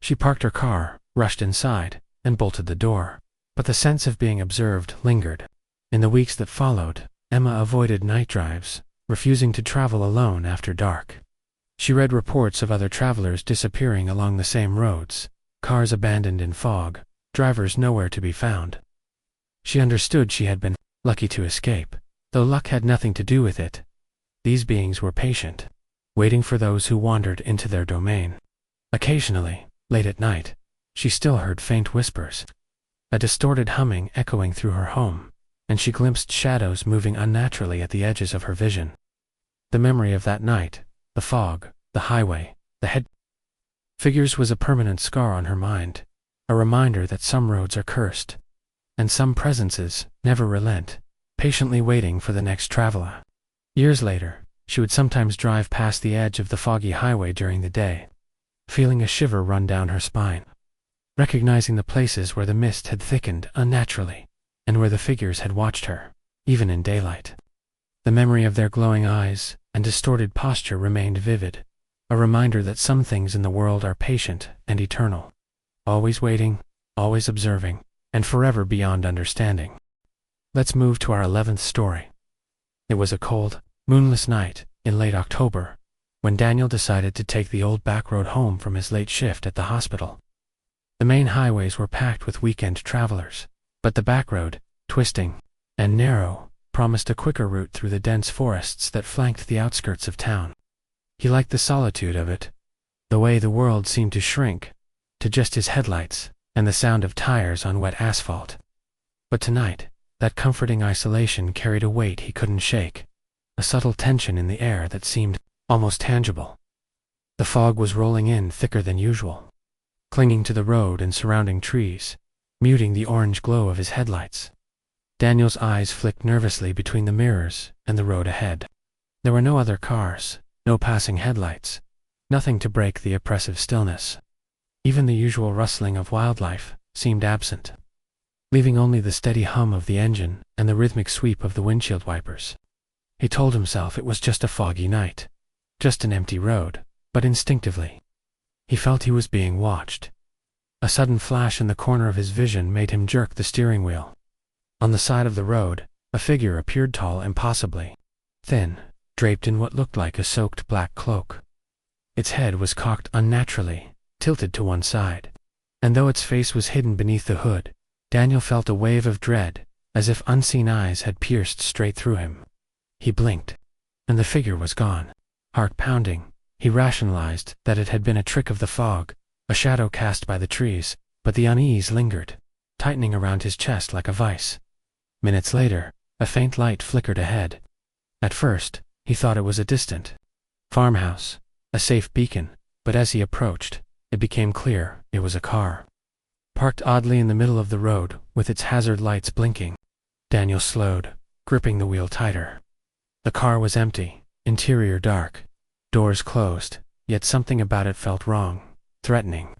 S1: She parked her car, rushed inside, and bolted the door, but the sense of being observed lingered. In the weeks that followed, Emma avoided night drives, refusing to travel alone after dark. She read reports of other travelers disappearing along the same roads, cars abandoned in fog, drivers nowhere to be found. She understood she had been lucky to escape, though luck had nothing to do with it. These beings were patient, waiting for those who wandered into their domain. Occasionally, late at night, she still heard faint whispers, a distorted humming echoing through her home, and she glimpsed shadows moving unnaturally at the edges of her vision. The memory of that night, the fog, the highway, the head figures was a permanent scar on her mind, a reminder that some roads are cursed, and some presences never relent, patiently waiting for the next traveler. Years later, she would sometimes drive past the edge of the foggy highway during the day, feeling a shiver run down her spine, recognizing the places where the mist had thickened unnaturally, and where the figures had watched her, even in daylight. The memory of their glowing eyes and distorted posture remained vivid, a reminder that some things in the world are patient and eternal, always waiting, always observing, and forever beyond understanding. Let's move to our 11th story. It was a cold, moonless night in late October when Daniel decided to take the old back road home from his late shift at the hospital. The main highways were packed with weekend travelers, but the back road, twisting and narrow, promised a quicker route through the dense forests that flanked the outskirts of town. He liked the solitude of it, the way the world seemed to shrink to just his headlights and the sound of tires on wet asphalt. But tonight, that comforting isolation carried a weight he couldn't shake, a subtle tension in the air that seemed almost tangible. The fog was rolling in thicker than usual, clinging to the road and surrounding trees, muting the orange glow of his headlights. Daniel's eyes flicked nervously between the mirrors and the road ahead. There were no other cars, no passing headlights, nothing to break the oppressive stillness. Even the usual rustling of wildlife seemed absent, leaving only the steady hum of the engine and the rhythmic sweep of the windshield wipers. He told himself it was just a foggy night, just an empty road, but instinctively, he felt he was being watched. A sudden flash in the corner of his vision made him jerk the steering wheel. On the side of the road, a figure appeared, tall, impossibly thin, draped in what looked like a soaked black cloak. Its head was cocked unnaturally, tilted to one side, and though its face was hidden beneath the hood, Daniel felt a wave of dread, as if unseen eyes had pierced straight through him. He blinked, and the figure was gone. Heart pounding, he rationalized that it had been a trick of the fog, a shadow cast by the trees, but the unease lingered, tightening around his chest like a vice. Minutes later, a faint light flickered ahead. At first, he thought it was a distant farmhouse, a safe beacon, but as he approached, it became clear it was a car, parked oddly in the middle of the road, with its hazard lights blinking. Daniel slowed, gripping the wheel tighter. The car was empty, interior dark, doors closed, yet something about it felt wrong, threatening.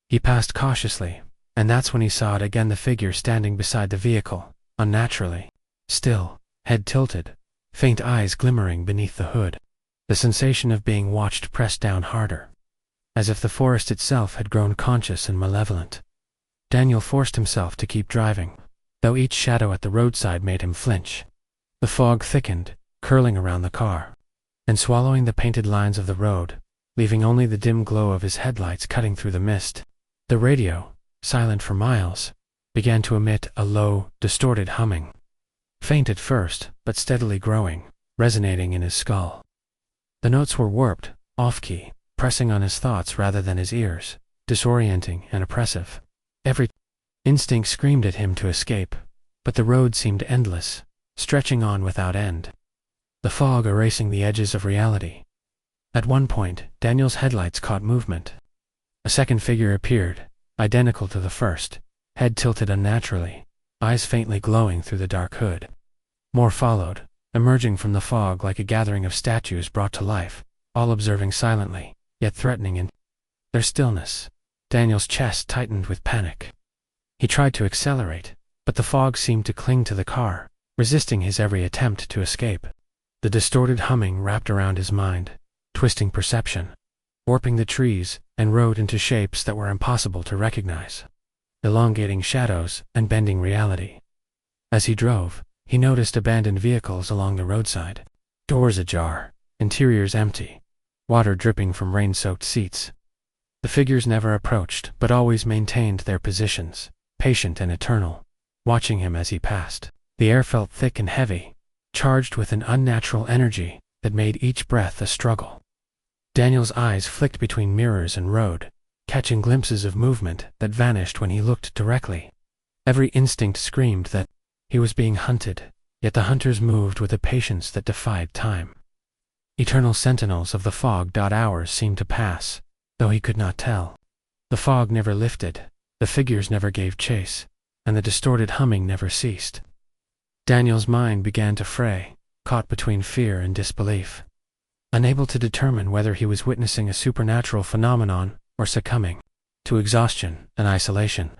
S1: He passed cautiously, and that's when he saw it again, the figure standing beside the vehicle, unnaturally still, head tilted, faint eyes glimmering beneath the hood. The sensation of being watched pressed down harder, as if the forest itself had grown conscious and malevolent. Daniel forced himself to keep driving, though each shadow at the roadside made him flinch. The fog thickened, curling around the car, and swallowing the painted lines of the road, leaving only the dim glow of his headlights cutting through the mist. The radio, silent for miles, began to emit a low, distorted humming. Faint at first, but steadily growing, resonating in his skull. The notes were warped, off-key, pressing on his thoughts rather than his ears, disorienting and oppressive. Every instinct screamed at him to escape, but the road seemed endless, stretching on without end. The fog erasing the edges of reality. At one point, Daniel's headlights caught movement. A second figure appeared, identical to the first, head tilted unnaturally, eyes faintly glowing through the dark hood. More followed, emerging from the fog like a gathering of statues brought to life, all observing silently, yet threatening in their stillness. Daniel's chest tightened with panic. He tried to accelerate, but the fog seemed to cling to the car, resisting his every attempt to escape. The distorted humming wrapped around his mind, twisting perception, warping the trees and road into shapes that were impossible to recognize, elongating shadows and bending reality. As he drove, he noticed abandoned vehicles along the roadside, doors ajar, interiors empty, water dripping from rain-soaked seats. The figures never approached, but always maintained their positions, patient and eternal, watching him as he passed. The air felt thick and heavy, charged with an unnatural energy that made each breath a struggle. Daniel's eyes flicked between mirrors and road, catching glimpses of movement that vanished when he looked directly. Every instinct screamed that he was being hunted, yet the hunters moved with a patience that defied time. Eternal sentinels of the fog. Hours seemed to pass, though he could not tell. The fog never lifted, the figures never gave chase, and the distorted humming never ceased. Daniel's mind began to fray, caught between fear and disbelief, unable to determine whether he was witnessing a supernatural phenomenon or succumbing to exhaustion and isolation.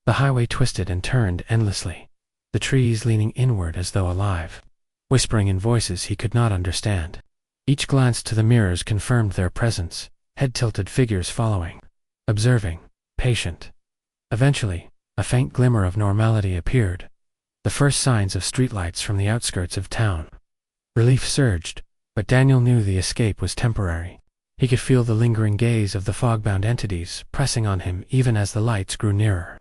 S1: The highway twisted and turned endlessly, the trees leaning inward as though alive, whispering in voices he could not understand. Each glance to the mirrors confirmed their presence, head-tilted figures following, observing, patient. Eventually, a faint glimmer of normality appeared, the first signs of streetlights from the outskirts of town. Relief surged, but Daniel knew the escape was temporary. He could feel the lingering gaze of the fog-bound entities pressing on him even as the lights grew nearer.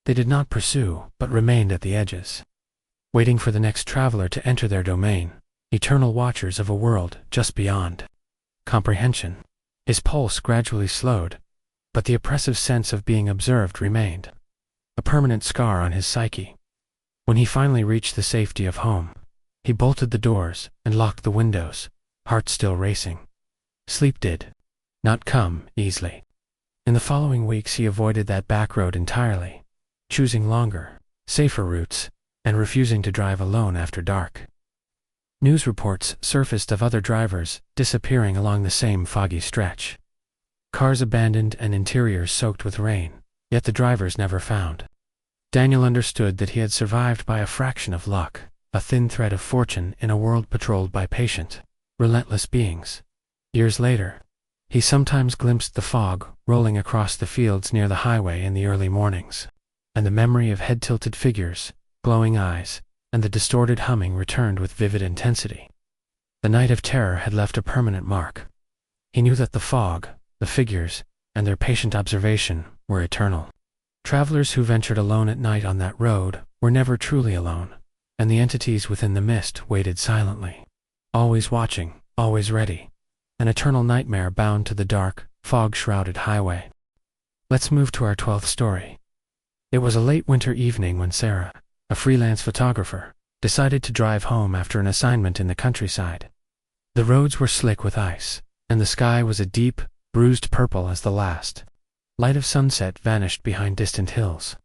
S1: They did not pursue, but remained at the edges, waiting for the next traveler to enter their domain, eternal watchers of a world just beyond comprehension. His pulse gradually slowed, but the oppressive sense of being observed remained, a permanent scar on his psyche. When he finally reached the safety of home, he bolted the doors and locked the windows, heart still racing. Sleep did not come easily. In the following weeks he avoided that back road entirely, choosing longer, safer routes, and refusing to drive alone after dark. News reports surfaced of other drivers disappearing along the same foggy stretch. Cars abandoned and interiors soaked with rain, yet the drivers never found. Daniel understood that he had survived by a fraction of luck, a thin thread of fortune in a world patrolled by patient, relentless beings. Years later, he sometimes glimpsed the fog rolling across the fields near the highway in the early mornings, and the memory of head-tilted figures, glowing eyes, and the distorted humming returned with vivid intensity. The night of terror had left a permanent mark. He knew that the fog, the figures, and their patient observation were eternal. Travelers who ventured alone at night on that road were never truly alone, and the entities within the mist waited silently, always watching, always ready, an eternal nightmare bound to the dark, fog-shrouded highway. Let's move to our 12th story. It was a late winter evening when Sarah, a freelance photographer, decided to drive home after an assignment in the countryside. The roads were slick with ice, and the sky was a deep, bruised purple as the last light of sunset vanished behind distant hills.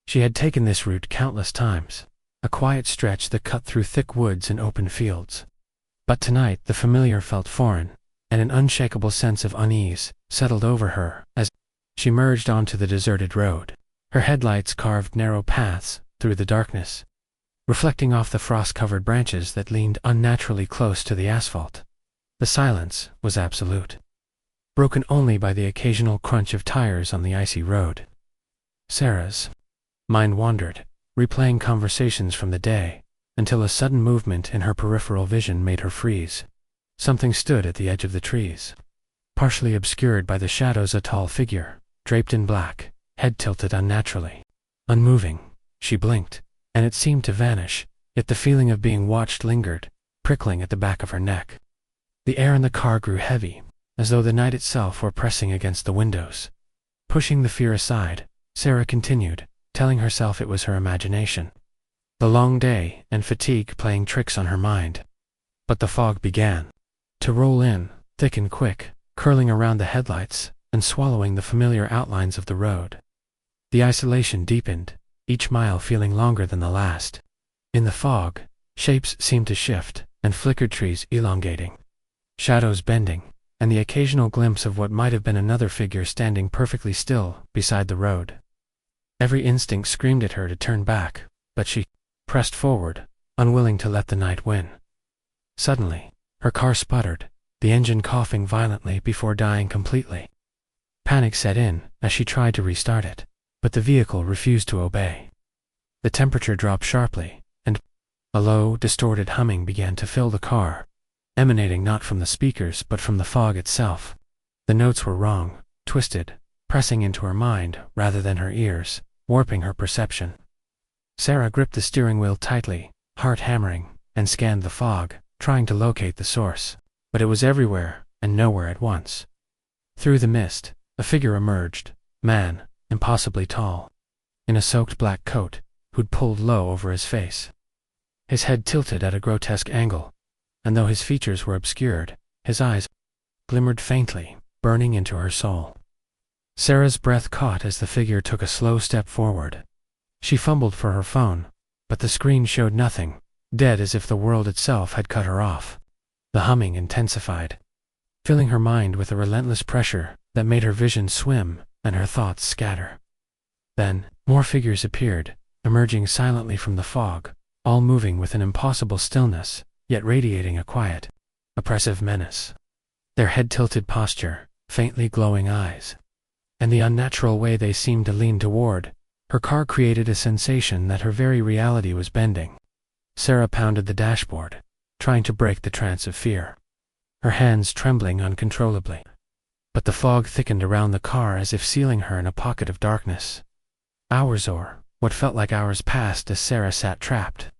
S1: She had taken this route countless times, a quiet stretch that cut through thick woods and open fields. But tonight the familiar felt foreign, and an unshakable sense of unease settled over her as she merged onto the deserted road. Her headlights carved narrow paths through the darkness, reflecting off the frost-covered branches that leaned unnaturally close to the asphalt. The silence was absolute, broken only by the occasional crunch of tires on the icy road. Sarah's mind wandered, replaying conversations from the day, until a sudden movement in her peripheral vision made her freeze. Something stood at the edge of the trees, partially obscured by the shadows. A tall figure, draped in black, head tilted unnaturally. Unmoving, she blinked, and it seemed to vanish, yet the feeling of being watched lingered, prickling at the back of her neck. The air in the car grew heavy, as though the night itself were pressing against the windows. Pushing the fear aside, Sarah continued, telling herself it was her imagination, the long day and fatigue playing tricks on her mind. But the fog began to roll in, thick and quick, curling around the headlights and swallowing the familiar outlines of the road. The isolation deepened, each mile feeling longer than the last. In the fog, shapes seemed to shift, and flickered trees elongating, shadows bending, and the occasional glimpse of what might have been another figure standing perfectly still beside the road. Every instinct screamed at her to turn back, but she pressed forward, unwilling to let the night win. Suddenly, her car sputtered, the engine coughing violently before dying completely. Panic set in as she tried to restart it, but the vehicle refused to obey. The temperature dropped sharply, and a low, distorted humming began to fill the car, emanating not from the speakers but from the fog itself. The notes were wrong, twisted, pressing into her mind rather than her ears, warping her perception. Sarah gripped the steering wheel tightly, heart hammering, and scanned the fog, trying to locate the source. But it was everywhere, and nowhere at once. Through the mist, a figure emerged, man, impossibly tall, in a soaked black coat, who'd pulled low over his face. His head tilted at a grotesque angle, and though his features were obscured, his eyes glimmered faintly, burning into her soul. Sarah's breath caught as the figure took a slow step forward. She fumbled for her phone, but the screen showed nothing, dead as if the world itself had cut her off. The humming intensified, filling her mind with a relentless pressure that made her vision swim and her thoughts scatter. Then, more figures appeared, emerging silently from the fog, all moving with an impossible stillness, yet radiating a quiet, oppressive menace. Their head-tilted posture, faintly glowing eyes, and the unnatural way they seemed to lean toward her car created a sensation that her very reality was bending. Sarah pounded the dashboard, trying to break the trance of fear, her hands trembling uncontrollably. But the fog thickened around the car as if sealing her in a pocket of darkness. Hours or what felt like hours passed as Sarah sat trapped,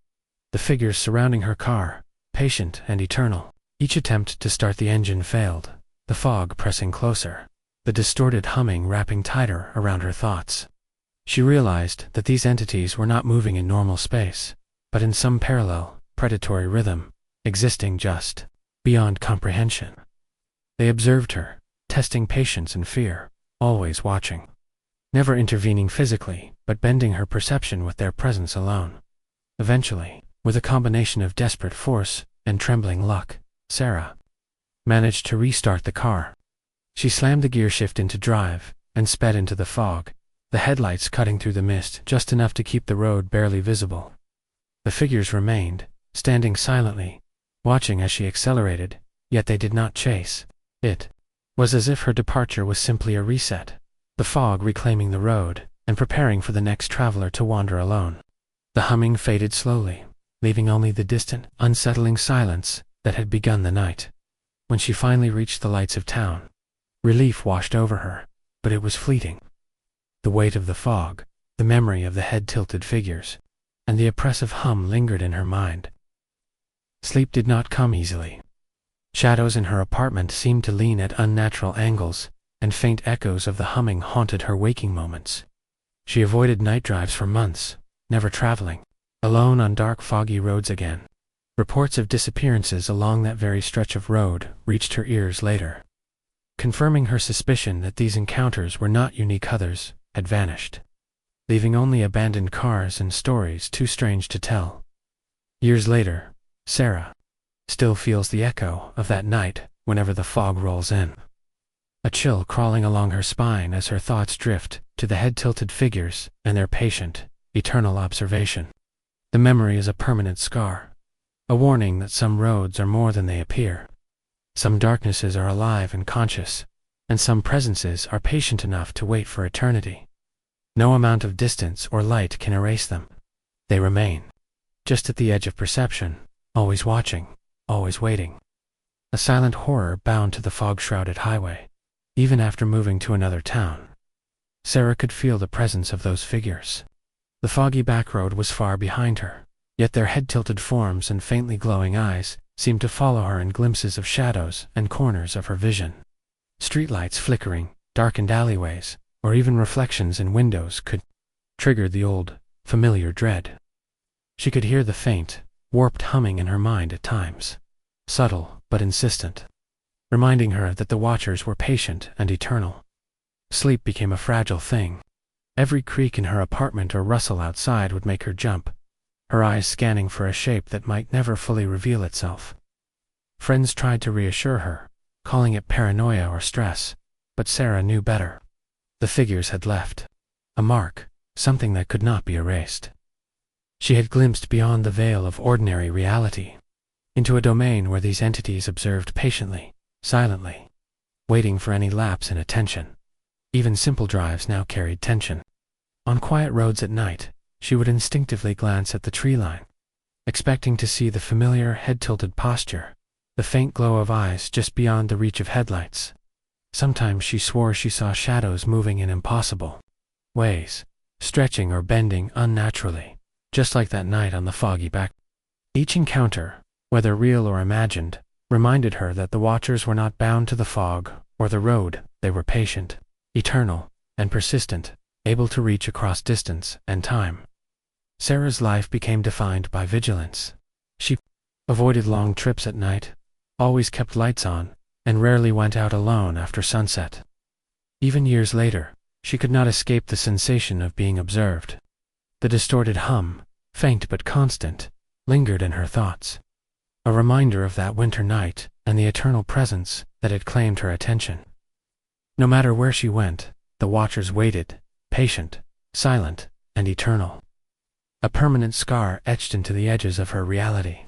S1: the figures surrounding her car, patient and eternal. Each attempt to start the engine failed, the fog pressing closer, the distorted humming wrapping tighter around her thoughts. She realized that these entities were not moving in normal space, but in some parallel, predatory rhythm, existing just beyond comprehension. They observed her, testing patience and fear, always watching, never intervening physically, but bending her perception with their presence alone. Eventually, with a combination of desperate force and trembling luck, Sarah managed to restart the car. She slammed the gear shift into drive and sped into the fog, the headlights cutting through the mist just enough to keep the road barely visible. The figures remained, standing silently, watching as she accelerated, yet they did not chase. It was as if her departure was simply a reset, the fog reclaiming the road and preparing for the next traveler to wander alone. The humming faded slowly, leaving only the distant, unsettling silence that had begun the night. When she finally reached the lights of town, relief washed over her, but it was fleeting. The weight of the fog, the memory of the head-tilted figures, and the oppressive hum lingered in her mind. Sleep did not come easily. Shadows in her apartment seemed to lean at unnatural angles, and faint echoes of the humming haunted her waking moments. She avoided night drives for months, never traveling alone on dark, foggy roads again. Reports of disappearances along that very stretch of road reached her ears later, confirming her suspicion that these encounters were not unique. Others had vanished, leaving only abandoned cars and stories too strange to tell. Years later, Sarah still feels the echo of that night whenever the fog rolls in. A chill crawling along her spine as her thoughts drift to the head-tilted figures and their patient, eternal observation. The memory is a permanent scar, a warning that some roads are more than they appear. Some darknesses are alive and conscious, and some presences are patient enough to wait for eternity. No amount of distance or light can erase them. They remain, just at the edge of perception, always watching, always waiting. A silent horror bound to the fog-shrouded highway. Even after moving to another town, Sarah could feel the presence of those figures. The foggy backroad was far behind her, yet their head-tilted forms and faintly glowing eyes seemed to follow her in glimpses of shadows and corners of her vision. Streetlights flickering, darkened alleyways, or even reflections in windows could trigger the old, familiar dread. She could hear the faint, warped humming in her mind at times, subtle but insistent, reminding her that the watchers were patient and eternal. Sleep became a fragile thing. Every creak in her apartment or rustle outside would make her jump, her eyes scanning for a shape that might never fully reveal itself. Friends tried to reassure her, calling it paranoia or stress, but Sarah knew better. The figures had left a mark, something that could not be erased. She had glimpsed beyond the veil of ordinary reality, into a domain where these entities observed patiently, silently, waiting for any lapse in attention. Even simple drives now carried tension. On quiet roads at night, she would instinctively glance at the tree line, expecting to see the familiar head-tilted posture, the faint glow of eyes just beyond the reach of headlights. Sometimes she swore she saw shadows moving in impossible ways, stretching or bending unnaturally, just like that night on the foggy back. Each encounter, whether real or imagined, reminded her that the watchers were not bound to the fog or the road. They were patient, eternal, and persistent, able to reach across distance and time. Sarah's life became defined by vigilance. She avoided long trips at night, always kept lights on, and rarely went out alone after sunset. Even years later, she could not escape the sensation of being observed. The distorted hum, faint but constant, lingered in her thoughts, a reminder of that winter night and the eternal presence that had claimed her attention. No matter where she went, the watchers waited, patient, silent, and eternal. A permanent scar etched into the edges of her reality.